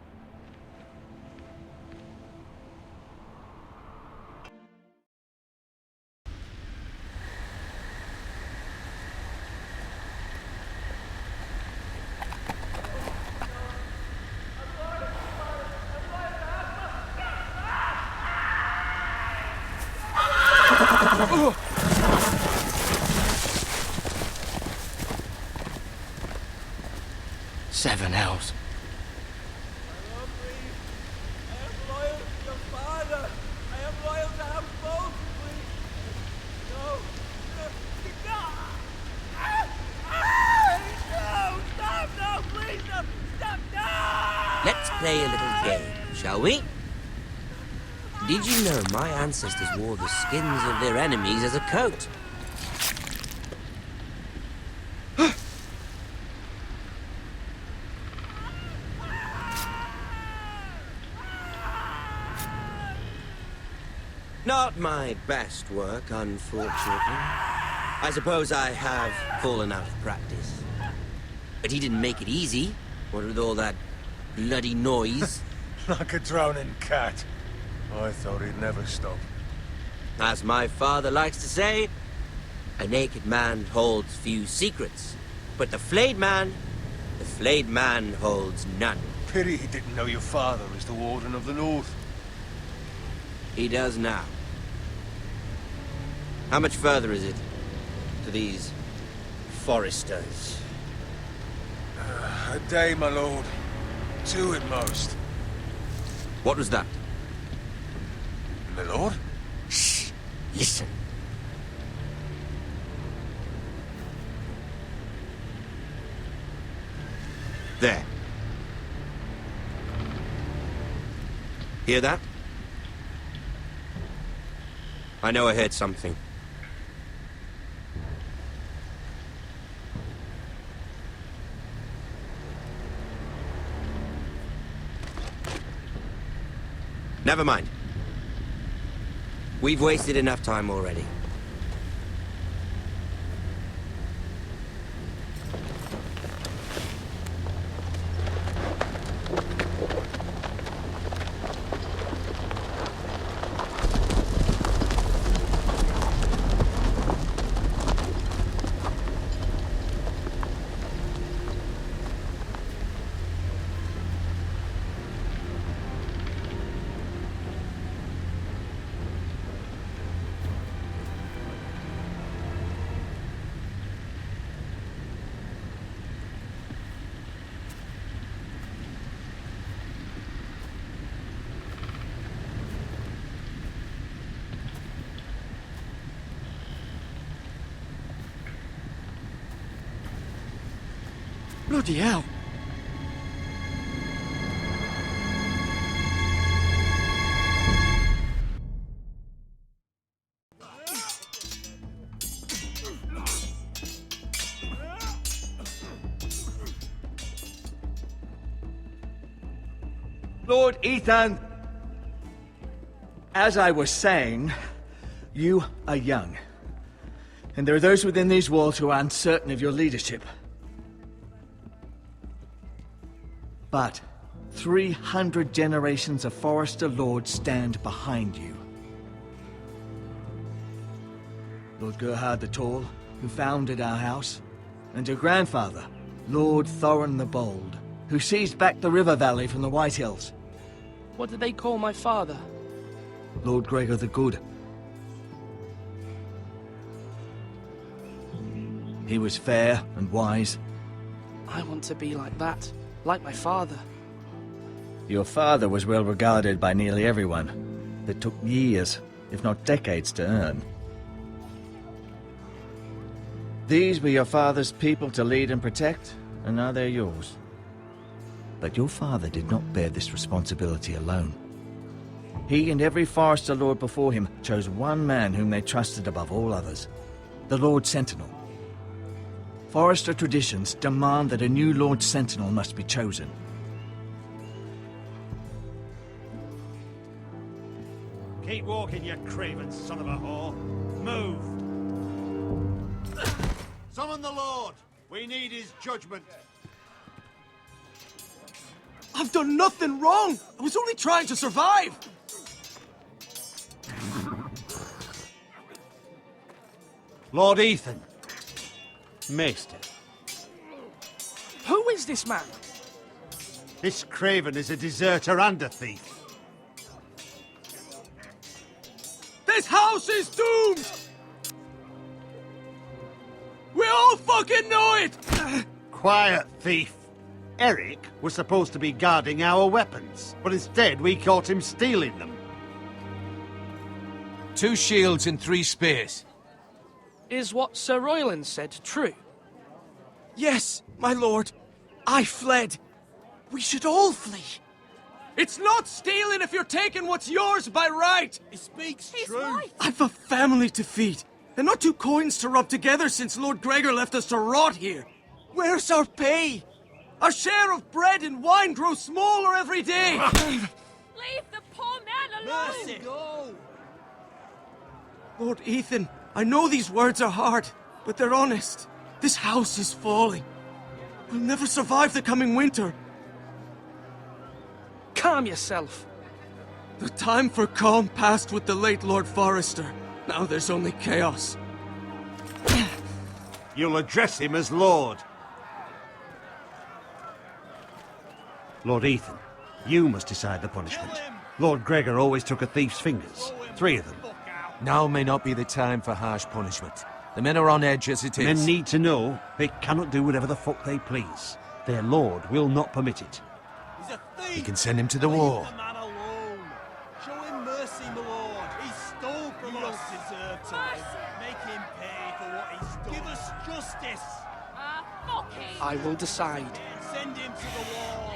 Seven hells. Let's play a little game, shall we? Did you know my ancestors wore the skins of their enemies as a coat? Not my best work, unfortunately. I suppose I have fallen out of practice. But he didn't make it easy, what with all that bloody noise. Like a drowning cat. I thought he'd never stop. As my father likes to say, a naked man holds few secrets. But the flayed man holds none. Pity he didn't know your father is the Warden of the North. He does now. How much further is it to these Foresters? A day, my lord. 2 at most. What was that? My lord? Shh! Listen. There. Hear that? I know I heard something. Never mind. We've wasted enough time already. Bloody hell. Lord Ethan, as I was saying, you are young. And there are those within these walls who are uncertain of your leadership. But 300 generations of Forester Lords stand behind you. Lord Gerhard the Tall, who founded our house, and your grandfather, Lord Thorin the Bold, who seized back the river valley from the White Hills. What did they call my father? Lord Gregor the Good. He was fair and wise. I want to be like that, like my father. Your father was well regarded by nearly everyone. It took years, if not decades, to earn. These were your father's people to lead and protect, and now they're yours. But your father did not bear this responsibility alone. He and every Forester Lord before him chose one man whom they trusted above all others, the Lord Sentinel. Forester traditions demand that a new Lord Sentinel must be chosen. Keep walking, you craven son of a whore. Move! Summon the Lord! We need his judgment. I've done nothing wrong! I was only trying to survive! Lord Ethan. Maester. Who is this man? This craven is a deserter and a thief. This house is doomed! We all fucking know it! Quiet, thief. Eric was supposed to be guarding our weapons, but instead we caught him stealing them. 2 shields and 3 spears. Is what Sir Royland said true? Yes, my lord. I fled. We should all flee. It's not stealing if you're taking what's yours by right. He speaks true. I've a family to feed, and not 2 coins to rub together since Lord Gregor left us to rot here. Where's our pay? Our share of bread and wine grows smaller every day. Leave the poor man alone! Mercy! Go! Lord Ethan, I know these words are hard, but they're honest. This house is falling. We'll never survive the coming winter. Calm yourself. The time for calm passed with the late Lord Forester. Now there's only chaos. You'll address him as Lord. Lord Ethan, you must decide the punishment. Lord Gregor always took a thief's fingers. 3 of them. Now may not be the time for harsh punishment. The men are on edge as it is. Men need to know they cannot do whatever the fuck they please. Their lord will not permit it. He's a thief! You can send him to the war. Leave the man alone. Show him mercy, my lord. He stole from us. Deserve time. Make him pay for what he stole. Give us justice. I will decide. Send him to the wall.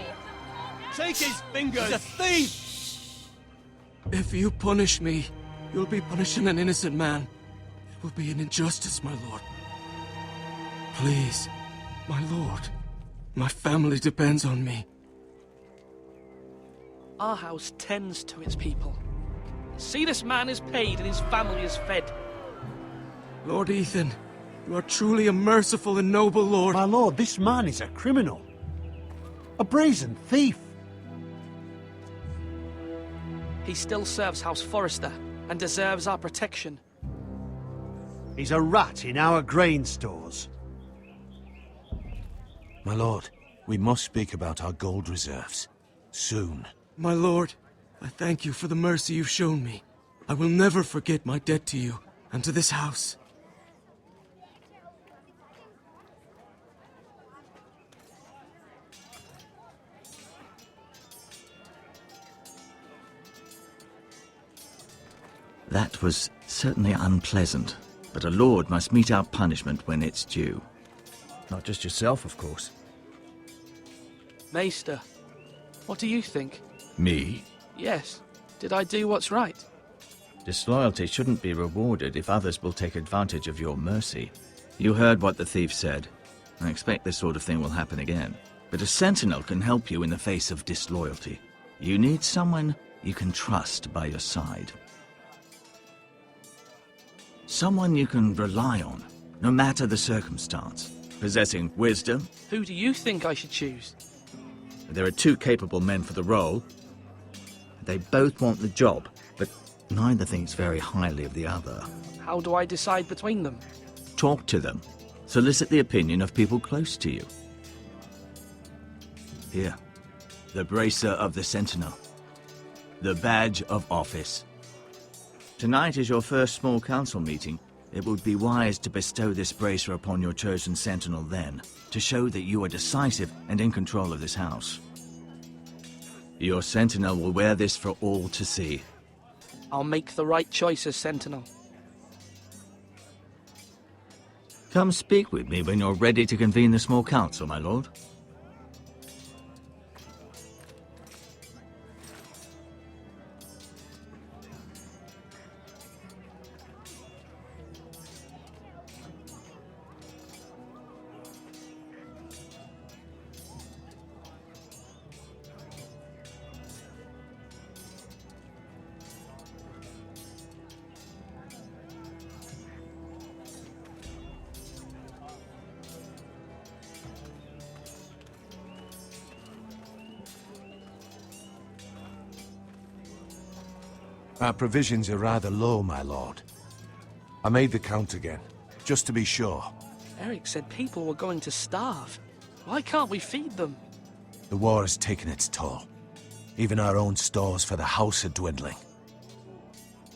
Take his fingers. He's a thief. If you punish me, you'll be punishing an innocent man. It will be an injustice, my lord. Please, my lord. My family depends on me. Our house tends to its people. See, this man is paid and his family is fed. Lord Ethan, you are truly a merciful and noble lord. My lord, this man is a criminal. A brazen thief. He still serves House Forester and deserves our protection. He's a rat in our grain stores. My lord, we must speak about our gold reserves. Soon. My lord, I thank you for the mercy you've shown me. I will never forget my debt to you and to this house. That was certainly unpleasant, but a lord must mete out punishment when it's due. Not just yourself, of course. Maester, what do you think? Me? Yes. Did I do what's right? Disloyalty shouldn't be rewarded if others will take advantage of your mercy. You heard what the thief said. I expect this sort of thing will happen again. But a sentinel can help you in the face of disloyalty. You need someone you can trust by your side. Someone you can rely on no matter the circumstance. Possessing wisdom, Who do you think I should choose? there are two capable men for the role. They both want the job, but neither thinks very highly of the other. How do I decide between them? Talk to them. Solicit the opinion of people close to you. Here, the bracer of the Sentinel. The badge of office. Tonight is your first small council meeting. It would be wise to bestow this bracer upon your chosen Sentinel then, to show that you are decisive and in control of this house. Your Sentinel will wear this for all to see. I'll make the right choice as Sentinel. Come speak with me when you're ready to convene the small council, my lord. Our provisions are rather low, my lord. I made the count again, just to be sure. Eric said people were going to starve. Why can't we feed them? The war has taken its toll. Even our own stores for the house are dwindling.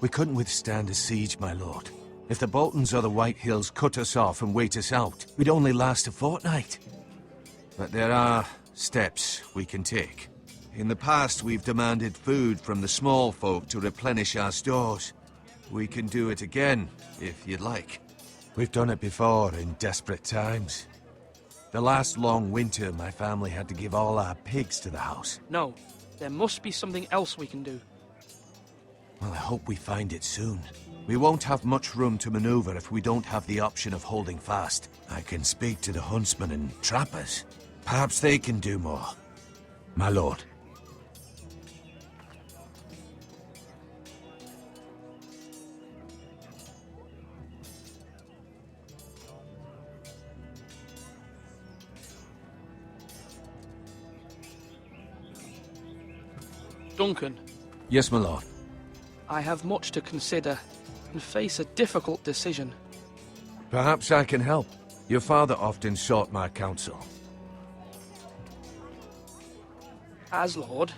We couldn't withstand a siege, my lord. If the Boltons or the White Hills cut us off and wait us out, we'd only last a fortnight. But there are steps we can take. In the past, we've demanded food from the small folk to replenish our stores. We can do it again, if you'd like. We've done it before in desperate times. The last long winter, my family had to give all our pigs to the house. No, there must be something else we can do. Well, I hope we find it soon. We won't have much room to maneuver if we don't have the option of holding fast. I can speak to the huntsmen and trappers. Perhaps they can do more. My lord. Duncan. Yes, my lord. I have much to consider and face a difficult decision. Perhaps I can help. Your father often sought my counsel. As Lord,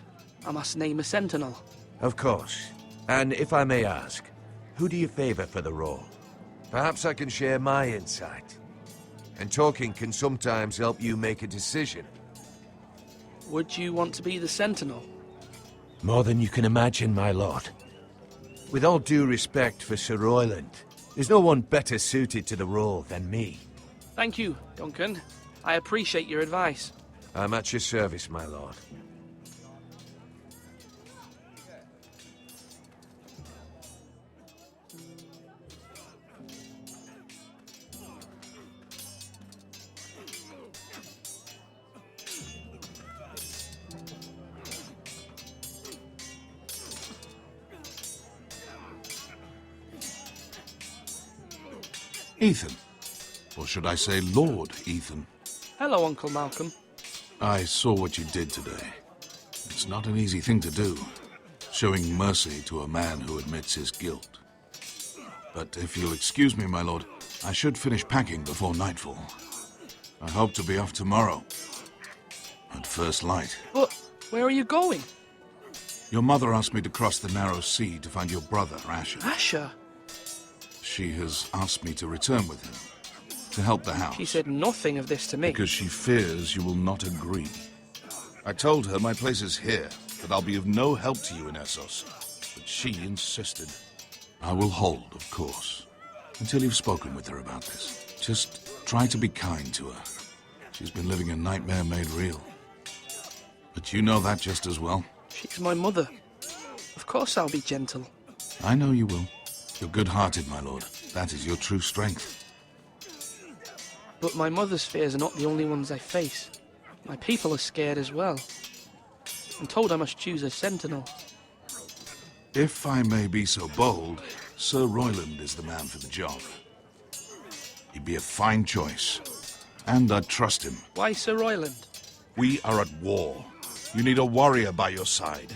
I must name a sentinel. Of course. And if I may ask, who do you favor for the role? Perhaps I can share my insight. And talking can sometimes help you make a decision. Would you want to be the sentinel? More than you can imagine, my lord. With all due respect for Sir Royland, there's no one better suited to the role than me. Thank you, Duncan. I appreciate your advice. I'm at your service, my lord. Ethan. Or should I say Lord Ethan? Hello, Uncle Malcolm. I saw what you did today. It's not an easy thing to do, showing mercy to a man who admits his guilt. But if you'll excuse me, my lord, I should finish packing before nightfall. I hope to be off tomorrow, at first light. But where are you going? Your mother asked me to cross the narrow sea to find your brother, Asher. Asher? She has asked me to return with him, to help the house. She said nothing of this to me. Because she fears you will not agree. I told her my place is here, that I'll be of no help to you in Essos. But she insisted. I will hold, of course, until you've spoken with her about this. Just try to be kind to her. She's been living a nightmare made real. But you know that just as well. She's my mother. Of course I'll be gentle. I know you will. You're good-hearted, my lord. That is your true strength. But my mother's fears are not the only ones I face. My people are scared as well. I'm told I must choose a sentinel. If I may be so bold, Sir Royland is the man for the job. He'd be a fine choice. And I'd trust him. Why Sir Royland? We are at war. You need a warrior by your side.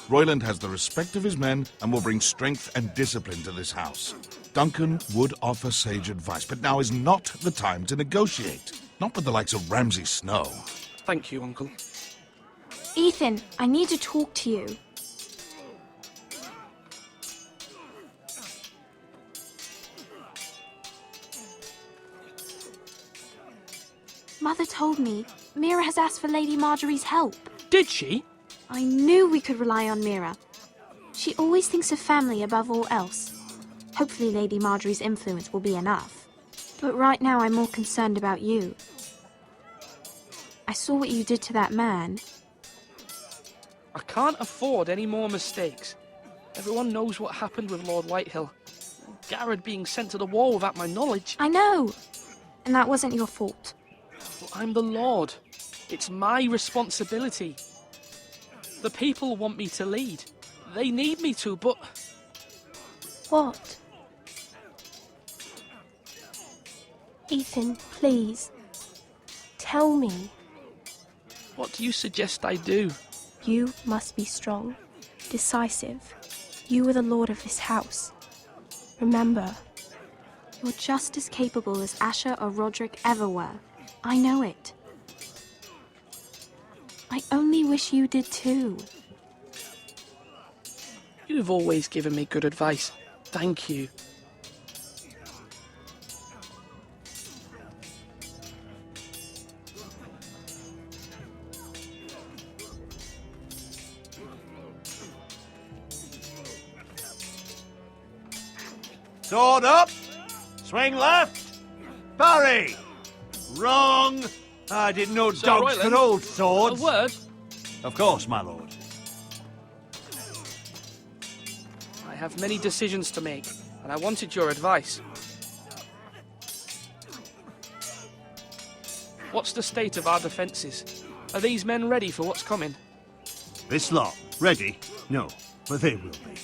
Royland has the respect of his men and will bring strength and discipline to this house. Duncan would offer sage advice, but now is not the time to negotiate. Not with the likes of Ramsay Snow. Thank you, Uncle. Ethan, I need to talk to you. Mother told me Mira has asked for Lady Marjorie's help. Did she? I knew we could rely on Mira. She always thinks of family above all else. Hopefully Lady Marjorie's influence will be enough. But right now I'm more concerned about you. I saw what you did to that man. I can't afford any more mistakes. Everyone knows what happened with Lord Whitehill. Garrett being sent to the war without my knowledge. I know. And that wasn't your fault. Well, I'm the Lord. It's my responsibility. The people want me to lead. They need me to, but... What? Ethan, please. Tell me. What do you suggest I do? You must be strong, decisive. You are the lord of this house. Remember, you're just as capable as Asher or Roderick ever were. I know it. I only wish you did too. You've always given me good advice. Thank you. Sword up! Swing left! Parry! Wrong! I didn't know Sir dogs Royland, could hold swords. A word? Of course, my lord. I have many decisions to make, and I wanted your advice. What's the state of our defences? Are these men ready for what's coming? This lot, ready? No, but they will be.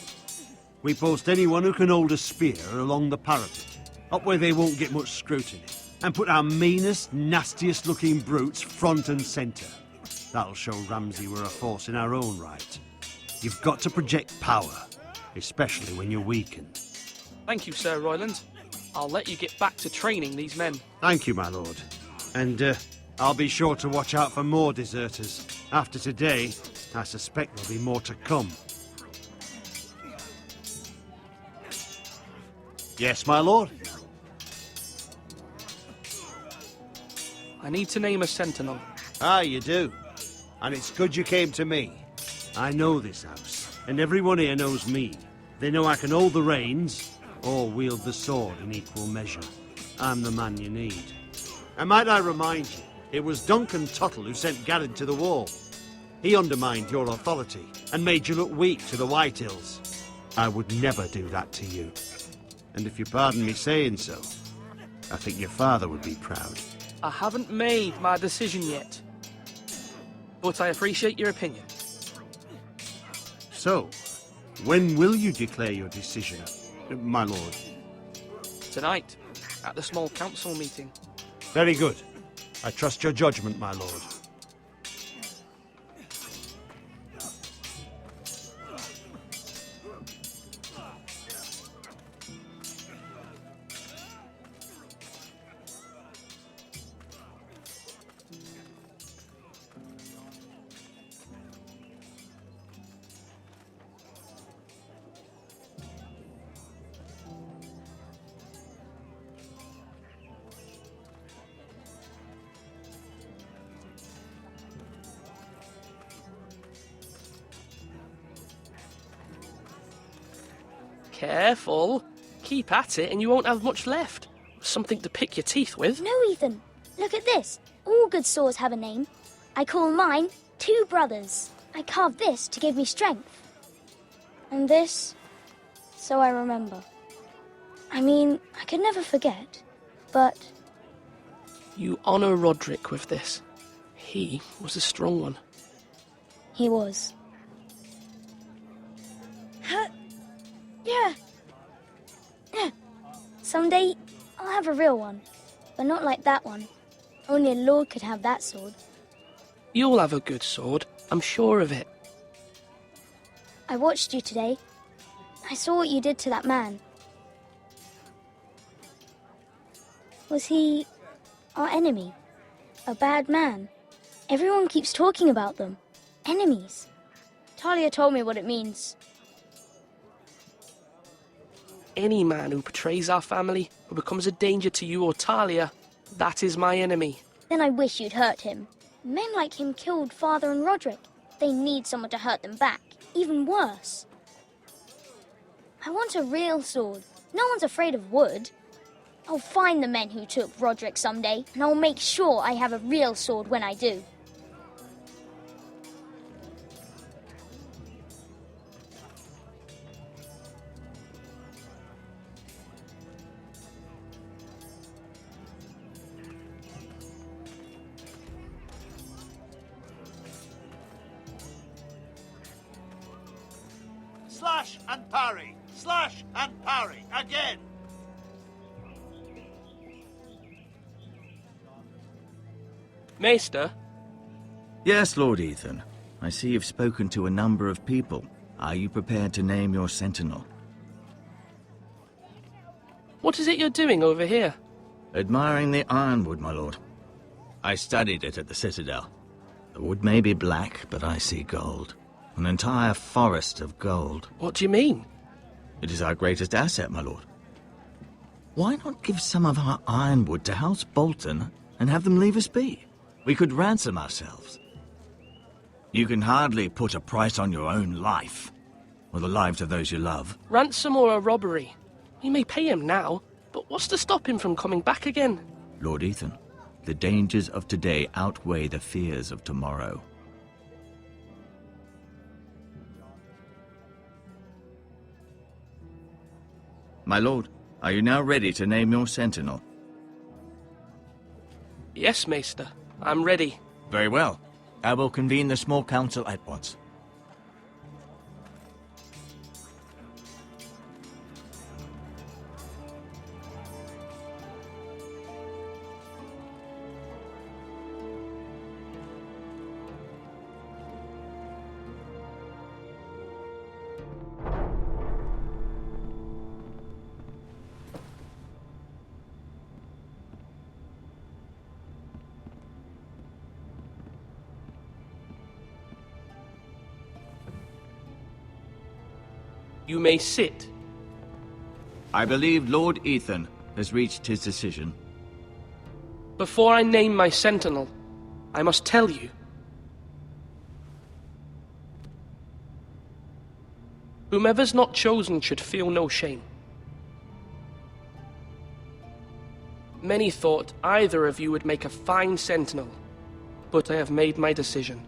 We post anyone who can hold a spear along the parapet, up where they won't get much scrutiny, and put our meanest, nastiest looking brutes front and centre. That'll show Ramsay we're a force in our own right. You've got to project power, especially when you're weakened. Thank you, Sir Royland. I'll let you get back to training these men. Thank you, my lord. And I'll be sure to watch out for more deserters. After today, I suspect there'll be more to come. Yes, my lord? I need to name a sentinel. Ah, you do. And it's good you came to me. I know this house, and everyone here knows me. They know I can hold the reins, or wield the sword in equal measure. I'm the man you need. And might I remind you, it was Duncan Tuttle who sent Garrett to the wall. He undermined your authority, and made you look weak to the Whitehills. I would never do that to you. And if you pardon me saying so, I think your father would be proud. I haven't made my decision yet, but I appreciate your opinion. So, when will you declare your decision, my lord? Tonight, at the small council meeting. Very good. I trust your judgment, my lord. Careful. Keep at it and you won't have much left. Something to pick your teeth with. No, Ethan. Look at this. All good swords have a name. I call mine Two Brothers. I carved this to give me strength. And this, so I remember. I mean, I could never forget, but... You honour Roderick with this. He was a strong one. He was. Yeah. Someday, I'll have a real one, but not like that one. Only a lord could have that sword. You'll have a good sword, I'm sure of it. I watched you today. I saw what you did to that man. Was he our enemy? A bad man? Everyone keeps talking about them. Enemies. Talia told me what it means. Any man who betrays our family or becomes a danger to you or Talia, that is my enemy. Then I wish you'd hurt him. Men like him killed Father and Roderick. They need someone to hurt them back. Even worse. I want a real sword. No one's afraid of wood. I'll find the men who took Roderick someday, and I'll make sure I have a real sword when I do. Slash and parry! Slash and parry! Again! Maester? Yes, Lord Ethan. I see you've spoken to a number of people. Are you prepared to name your sentinel? What is it you're doing over here? Admiring the ironwood, my lord. I studied it at the Citadel. The wood may be black, but I see gold. An entire forest of gold. What do you mean? It is our greatest asset, my lord. Why not give some of our ironwood to House Bolton and have them leave us be? We could ransom ourselves. You can hardly put a price on your own life, or the lives of those you love. Ransom or a robbery? We may pay him now, but what's to stop him from coming back again? Lord Ethan, the dangers of today outweigh the fears of tomorrow. My lord, are you now ready to name your sentinel? Yes, Maester. I'm ready. Very well. I will convene the small council at once. You may sit. I believe Lord Ethan has reached his decision. Before I name my sentinel, I must tell you. Whomever's not chosen should feel no shame. Many thought either of you would make a fine sentinel, but I have made my decision.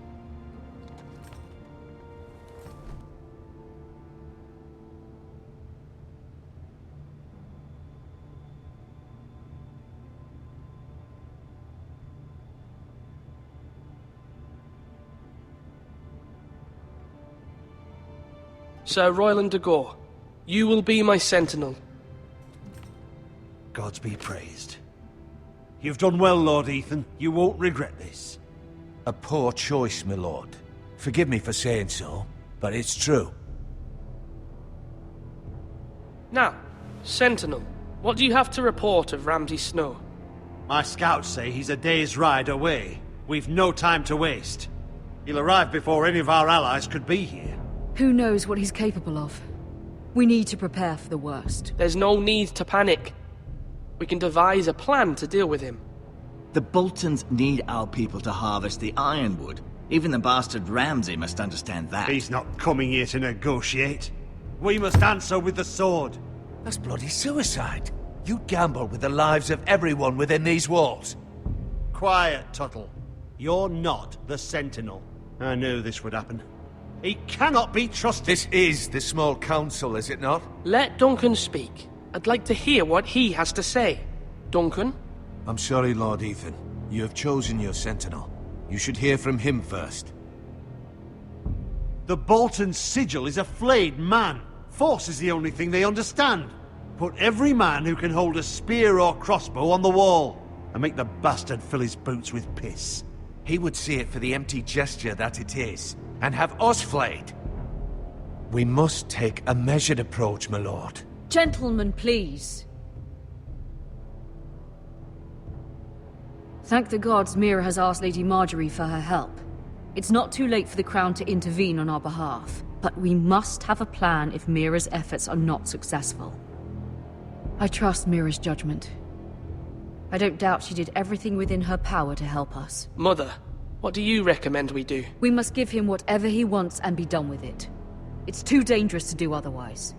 Sir Royland de Gore, you will be my sentinel. Gods be praised. You've done well, Lord Ethan. You won't regret this. A poor choice, my lord. Forgive me for saying so, but it's true. Now, sentinel, what do you have to report of Ramsay Snow? My scouts say he's a day's ride away. We've no time to waste. He'll arrive before any of our allies could be here. Who knows what he's capable of? We need to prepare for the worst. There's no need to panic. We can devise a plan to deal with him. The Boltons need our people to harvest the ironwood. Even the bastard Ramsay must understand that. He's not coming here to negotiate. We must answer with the sword. That's bloody suicide. You gamble with the lives of everyone within these walls. Quiet, Tuttle. You're not the Sentinel. I knew this would happen. He cannot be trusted. This is the small council, is it not? Let Duncan speak. I'd like to hear what he has to say. Duncan? I'm sorry, Lord Ethan. You have chosen your sentinel. You should hear from him first. The Bolton sigil is a flayed man. Force is the only thing they understand. Put every man who can hold a spear or crossbow on the wall, and make the bastard fill his boots with piss. He would see it for the empty gesture that it is, and have us flayed. We must take a measured approach, my lord. Gentlemen, please. Thank the gods Mira has asked Lady Marjorie for her help. It's not too late for the Crown to intervene on our behalf, but we must have a plan if Mira's efforts are not successful. I trust Mira's judgment. I don't doubt she did everything within her power to help us. Mother, what do you recommend we do? We must give him whatever he wants and be done with it. It's too dangerous to do otherwise.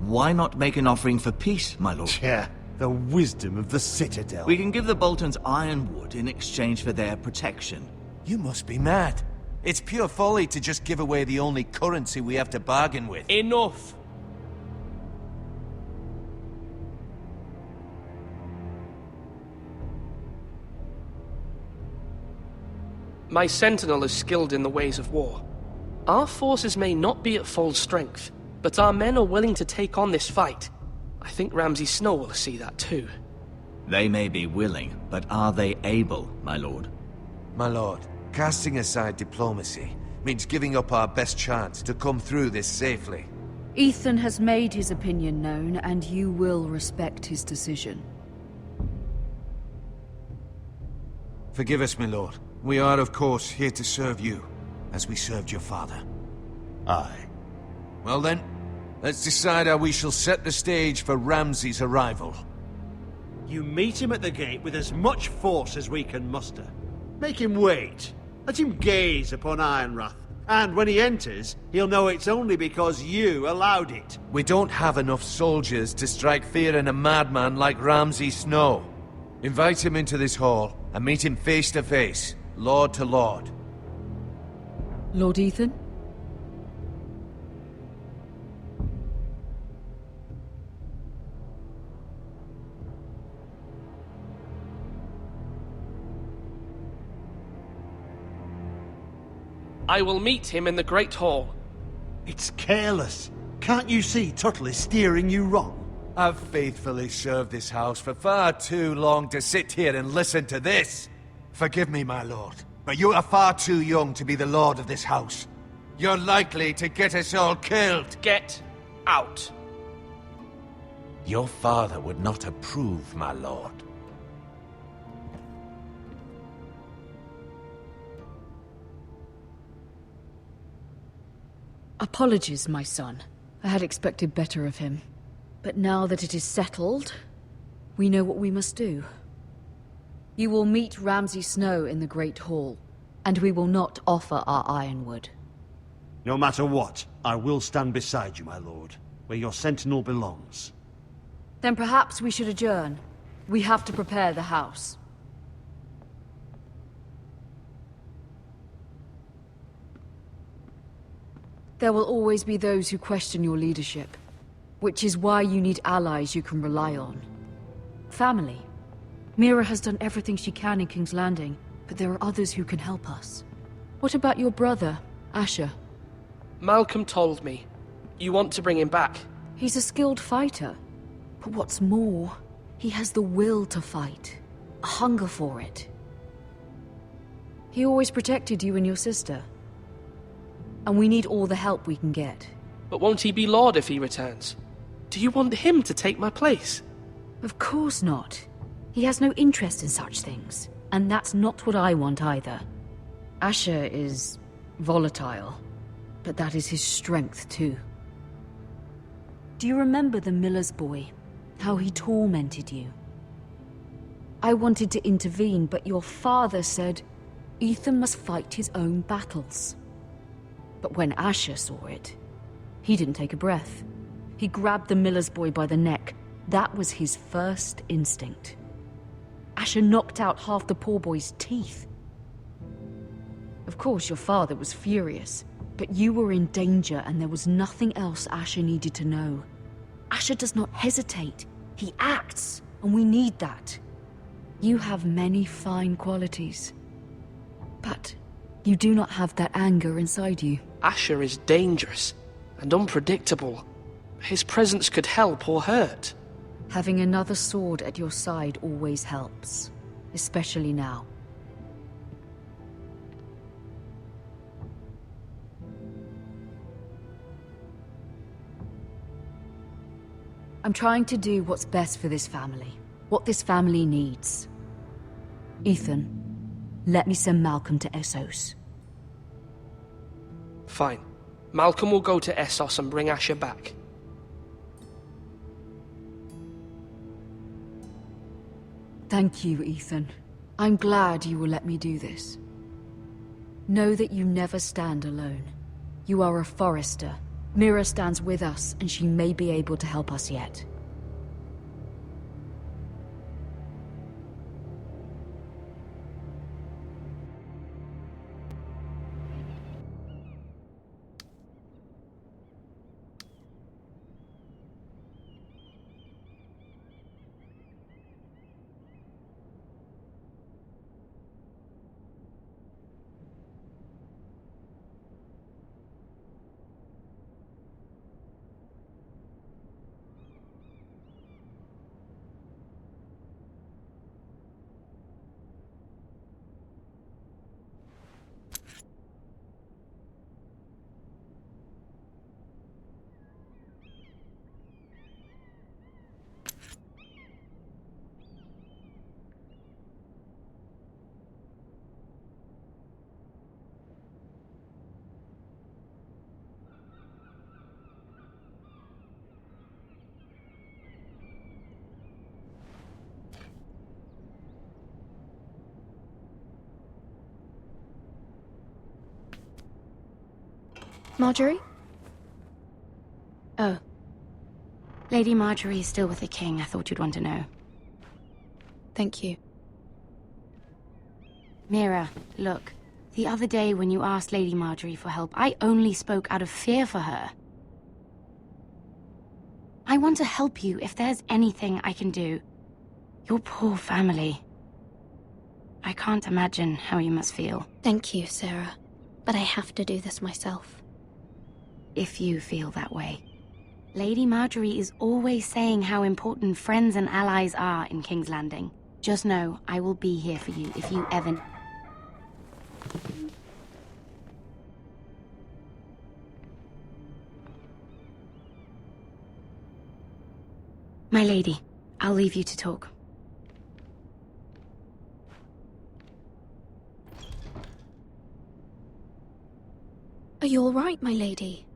Why not make an offering for peace, my lord? Yeah, the wisdom of the Citadel. We can give the Boltons ironwood in exchange for their protection. You must be mad. It's pure folly to just give away the only currency we have to bargain with. Enough! My sentinel is skilled in the ways of war. Our forces may not be at full strength, but our men are willing to take on this fight. I think Ramsay Snow will see that too. They may be willing, but are they able, my lord? My lord, casting aside diplomacy means giving up our best chance to come through this safely. Ethan has made his opinion known, and you will respect his decision. Forgive us, my lord. We are, of course, here to serve you, as we served your father. Aye. Well then, let's decide how we shall set the stage for Ramsay's arrival. You meet him at the gate with as much force as we can muster. Make him wait. Let him gaze upon Ironrath. And when he enters, he'll know it's only because you allowed it. We don't have enough soldiers to strike fear in a madman like Ramsay Snow. Invite him into this hall, and meet him face to face, lord to lord. Lord Ethan? I will meet him in the Great Hall. It's careless. Can't you see Tuttle is steering you wrong? I've faithfully served this house for far too long to sit here and listen to this. Forgive me, my lord, but you are far too young to be the lord of this house. You're likely to get us all killed. Get out. Your father would not approve, my lord. Apologies, my son. I had expected better of him. But now that it is settled, we know what we must do. You will meet Ramsay Snow in the Great Hall, and we will not offer our ironwood. No matter what, I will stand beside you, my lord, where your sentinel belongs. Then perhaps we should adjourn. We have to prepare the house. There will always be those who question your leadership, which is why you need allies you can rely on. Family. Mira has done everything she can in King's Landing, but there are others who can help us. What about your brother, Asher? Malcolm told me. You want to bring him back? He's a skilled fighter. But what's more, he has the will to fight. A hunger for it. He always protected you and your sister. And we need all the help we can get. But won't he be Lord if he returns? Do you want him to take my place? Of course not. He has no interest in such things. And that's not what I want either. Asher is volatile, but that is his strength too. Do you remember the miller's boy? How he tormented you? I wanted to intervene, but your father said Ethan must fight his own battles. But when Asher saw it, he didn't take a breath. He grabbed the miller's boy by the neck. That was his first instinct. Asher knocked out half the poor boy's teeth. Of course, your father was furious, but you were in danger and there was nothing else Asher needed to know. Asher does not hesitate. He acts, and we need that. You have many fine qualities, but you do not have that anger inside you. Asher is dangerous and unpredictable. his presence could help or hurt. Having another sword at your side always helps, especially now. I'm trying to do what's best for this family, what this family needs. Ethan, let me send Malcolm to Essos. Fine. Malcolm will go to Essos and bring Asher back. Thank you, Ethan. I'm glad you will let me do this. Know that you never stand alone. You are a Forrester. Mira stands with us, and she may be able to help us yet. Marjorie? Oh. Lady Marjorie is still with the king. I thought you'd want to know. Thank you. Mira, look. The other day when you asked Lady Marjorie for help, I only spoke out of fear for her. I want to help you if there's anything I can do. Your poor family. I can't imagine how you must feel. Thank you, Sarah. But I have to do this myself. If you feel that way. Lady Marjorie is always saying how important friends and allies are in King's Landing. Just know, I will be here for you if you ever... My lady, I'll leave you to talk. Are you all right, my lady?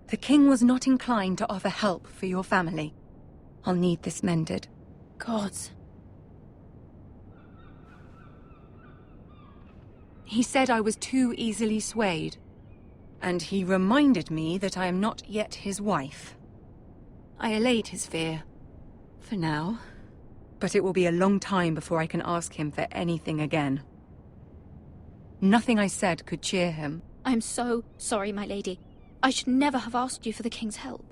The king was not inclined to offer help for your family. I'll need this mended. Gods. He said I was too easily swayed. And he reminded me that I am not yet his wife. I allayed his fear. For now. But it will be a long time before I can ask him for anything again. Nothing I said could cheer him. I'm so sorry, my lady. I should never have asked you for the king's help.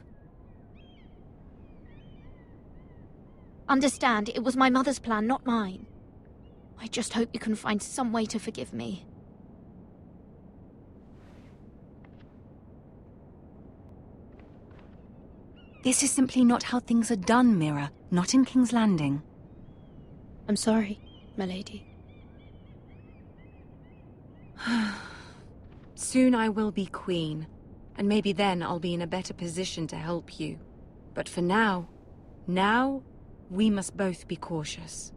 Understand, it was my mother's plan, not mine. I just hope you can find some way to forgive me. This is simply not how things are done, Mira. Not in King's Landing. I'm sorry, my lady. Soon I will be queen, and maybe then I'll be in a better position to help you. But for now, we must both be cautious.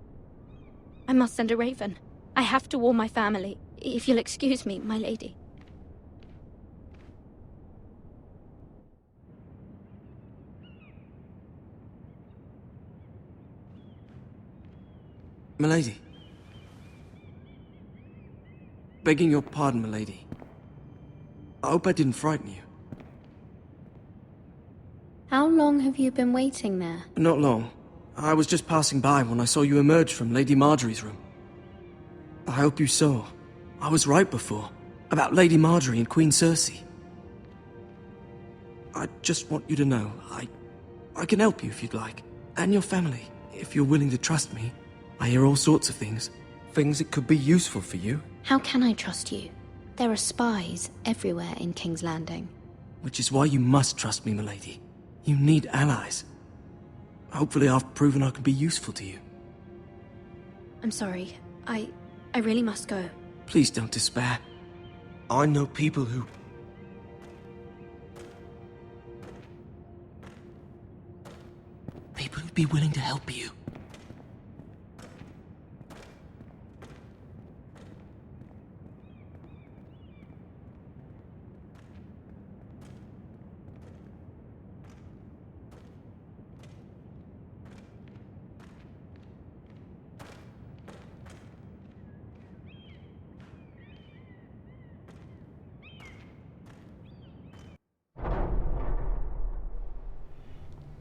I must send a raven. I have to warn my family. If you'll excuse me, my lady. Milady. Begging your pardon, milady. I hope I didn't frighten you. How long have you been waiting there? Not long. I was just passing by when I saw you emerge from Lady Marjorie's room. I hope you saw. I was right before. About Lady Marjorie and Queen Cersei. I just want you to know, I can help you if you'd like. And your family, if you're willing to trust me. I hear all sorts of things. Things that could be useful for you. How can I trust you? There are spies everywhere in King's Landing. Which is why you must trust me, milady. You need allies. Hopefully I've proven I can be useful to you. I'm sorry. I really must go. Please don't despair. I know people who... People who'd be willing to help you.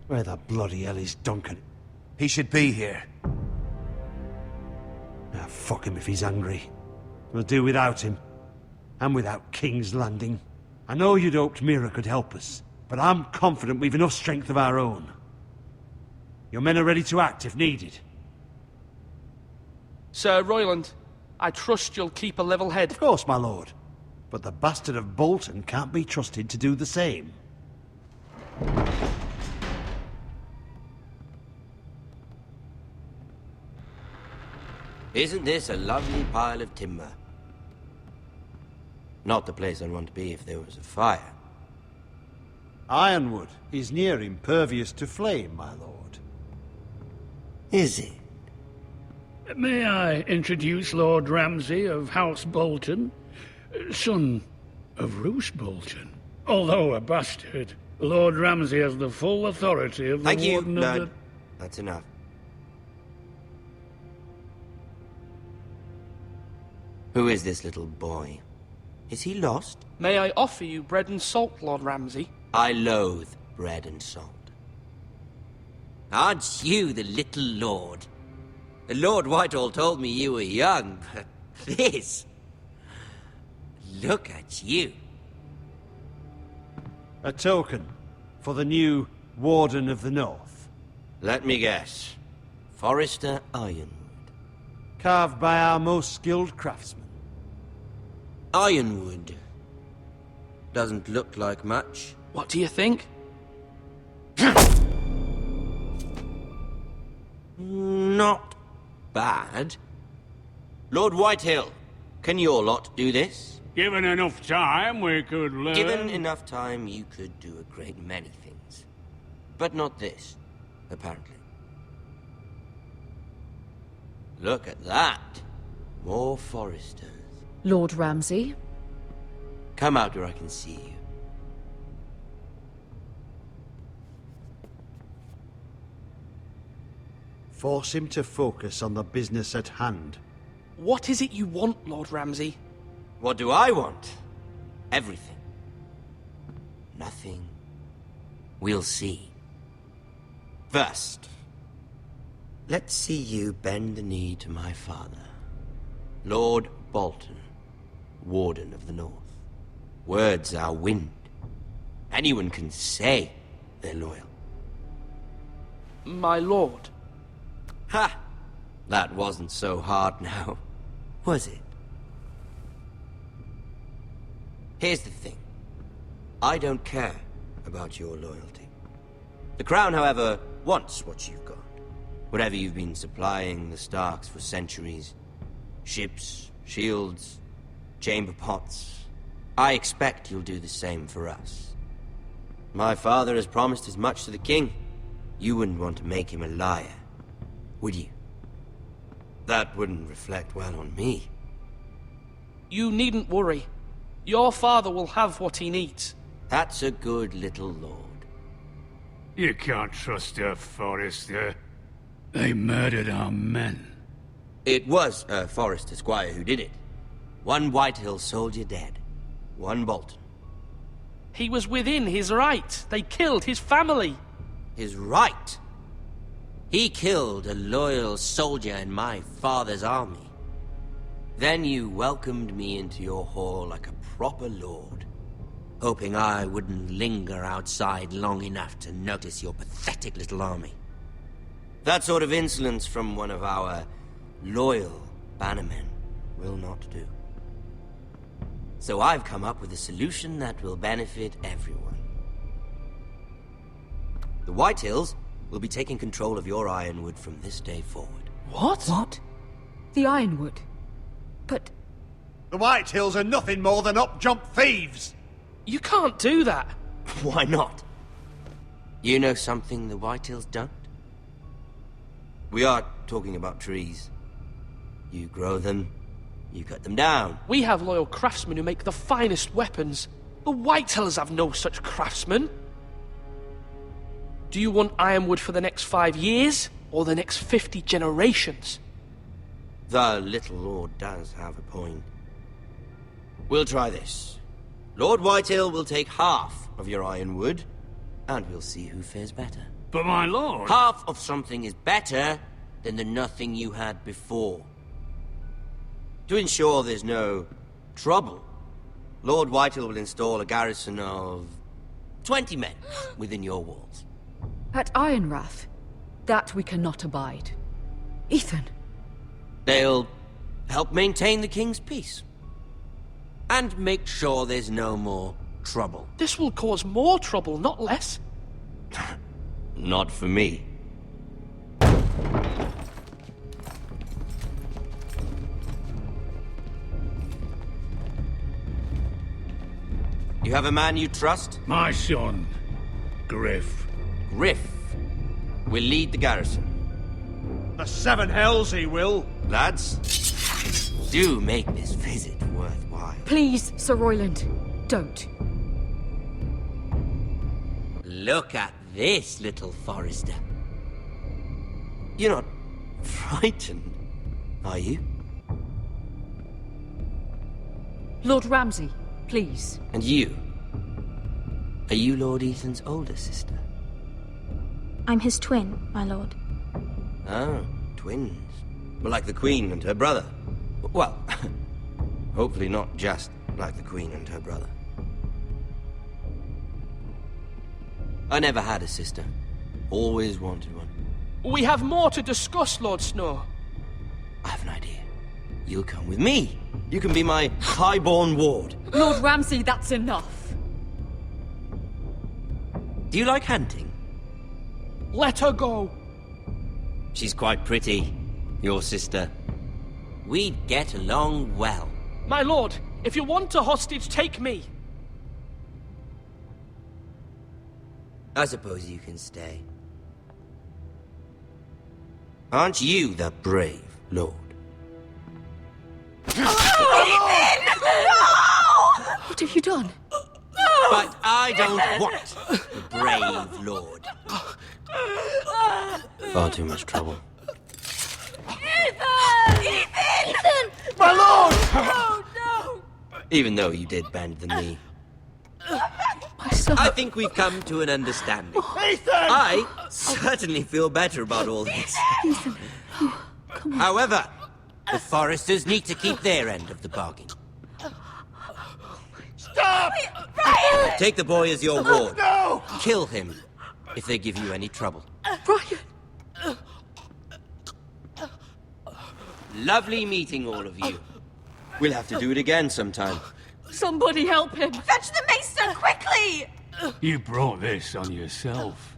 Where the bloody hell is Duncan? He should be here. Ah, fuck him if he's angry. We'll do without him. And without King's Landing. I know you'd hoped Mira could help us, but I'm confident we've enough strength of our own. Your men are ready to act if needed. Sir Royland, I trust you'll keep a level head. Of course, my lord. But the bastard of Bolton can't be trusted to do the same. Isn't this a lovely pile of timber? Not the place I'd want to be if there was a fire. Ironwood is near impervious to flame, my lord. Is it? May I introduce Lord Ramsay of House Bolton, son of Roose Bolton? Although a bastard, Lord Ramsay has the full authority of the Thank you, Warden of Lord. the... That's enough. Who is this little boy? Is he lost? May I offer you bread and salt, Lord Ramsay? I loathe bread and salt. Aren't you the little lord? The Lord Whitehall told me you were young, but this... Look at you. A token for the new Warden of the North. Let me guess. Forrester Ironwood. Carved by our most skilled craftsmen. Ironwood. Doesn't look like much. What do you think? Not bad. Lord Whitehill, can your lot do this? Given enough time, we could learn... Given enough time, you could do a great many things. But not this, apparently. Look at that. More Forresters. Lord Ramsay? Come out where I can see you. Force him to focus on the business at hand. What is it you want, Lord Ramsay? What do I want? Everything. Nothing. We'll see. First, let's see you bend the knee to my father, Lord Bolton, Warden of the North. Words are wind. Anyone can say they're loyal. My lord. Ha! That wasn't so hard now, was it? Here's the thing. I don't care about your loyalty. The Crown, however, wants what you've got. Whatever you've been supplying the Starks for centuries. Ships, shields, chamber pots. I expect you'll do the same for us. My father has promised as much to the king. You wouldn't want to make him a liar, would you? That wouldn't reflect well on me. You needn't worry. Your father will have what he needs. That's a good little lord. You can't trust her, Forrester. They murdered our men. It was a Forrester squire who did it. One Whitehill soldier dead. One Bolton. He was within his right. They killed his family. His right? He killed a loyal soldier in my father's army. Then you welcomed me into your hall like a proper lord, hoping I wouldn't linger outside long enough to notice your pathetic little army. That sort of insolence from one of our loyal bannermen will not do. So I've come up with a solution that will benefit everyone. The Whitehills will be taking control of your Ironwood from this day forward. What? What? The Ironwood? But... The Whitehills are nothing more than up-jump thieves! You can't do that! Why not? You know something the Whitehills don't? We are talking about trees. You grow them, you cut them down. We have loyal craftsmen who make the finest weapons. The Whitehills have no such craftsmen. Do you want Ironwood for the next 5 years, or the next 50 generations? The little lord does have a point. We'll try this. Lord Whitehill will take half of your Ironwood, and we'll see who fares better. But my lord... Half of something is better than the nothing you had before. To ensure there's no trouble, Lord Whitehill will install a garrison of 20 men within your walls. At Ironrath? That we cannot abide. Ethan! They'll help maintain the king's peace. And make sure there's no more trouble. This will cause more trouble, not less. Not for me. You have a man you trust? My son, Griff. Griff will lead the garrison. The seven hells he will. Lads, do make this visit worthwhile. Please, Sir Royland, don't. Look at this, little Forrester. You're not frightened, are you? Lord Ramsay, please. And you? Are you Lord Ethan's older sister? I'm his twin, my lord. Oh, twins. Well, like the Queen and her brother. Well, hopefully not just like the Queen and her brother. I never had a sister. Always wanted one. We have more to discuss, Lord Snow. I have an idea. You'll come with me. You can be my highborn ward. Lord Ramsay, that's enough. Do you like hunting? Let her go. She's quite pretty, your sister. We'd get along well. My lord, if you want a hostage, take me. I suppose you can stay. Aren't you the brave lord? What have you done? But I don't want the brave lord. Far too much trouble. Ethan! Ethan! My lord! Oh, no! Even though you did bend the knee. My son. I think we've come to an understanding. Ethan! I certainly feel better about all this. Ethan, come on. However, the Foresters need to keep their end of the bargain. Stop! Brian! Take the boy as your ward. No! Kill him if they give you any trouble. Brian! Lovely meeting all of you. We'll have to do it again sometime. Somebody help him! Fetch the maester, quickly! You brought this on yourself.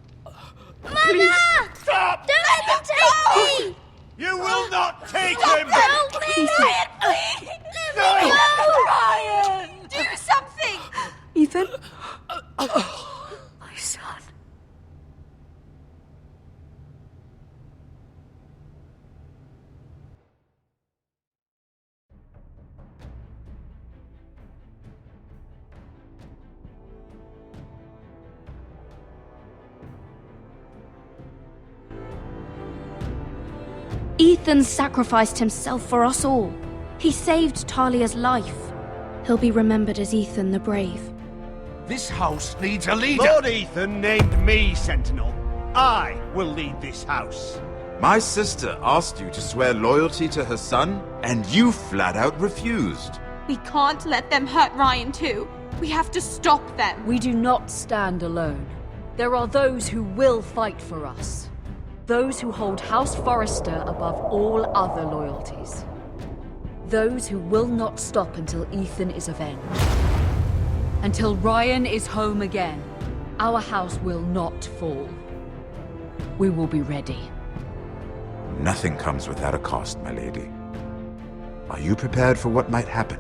Mama! Stop! Don't let them take me! You will not take Stop him! Help me! Brian, please! Let me go! Brian! Do something! Ethan? My son. Ethan sacrificed himself for us all. He saved Talia's life. He'll be remembered as Ethan the Brave. This house needs a leader. Lord Ethan named me Sentinel. I will lead this house. My sister asked you to swear loyalty to her son, and you flat out refused. We can't let them hurt Ryan too. We have to stop them. We do not stand alone. There are those who will fight for us. Those who hold House Forrester above all other loyalties. those who will not stop until Ethan is avenged. Until Ryan is home again, our house will not fall. We will be ready. Nothing comes without a cost, my lady. Are you prepared for what might happen?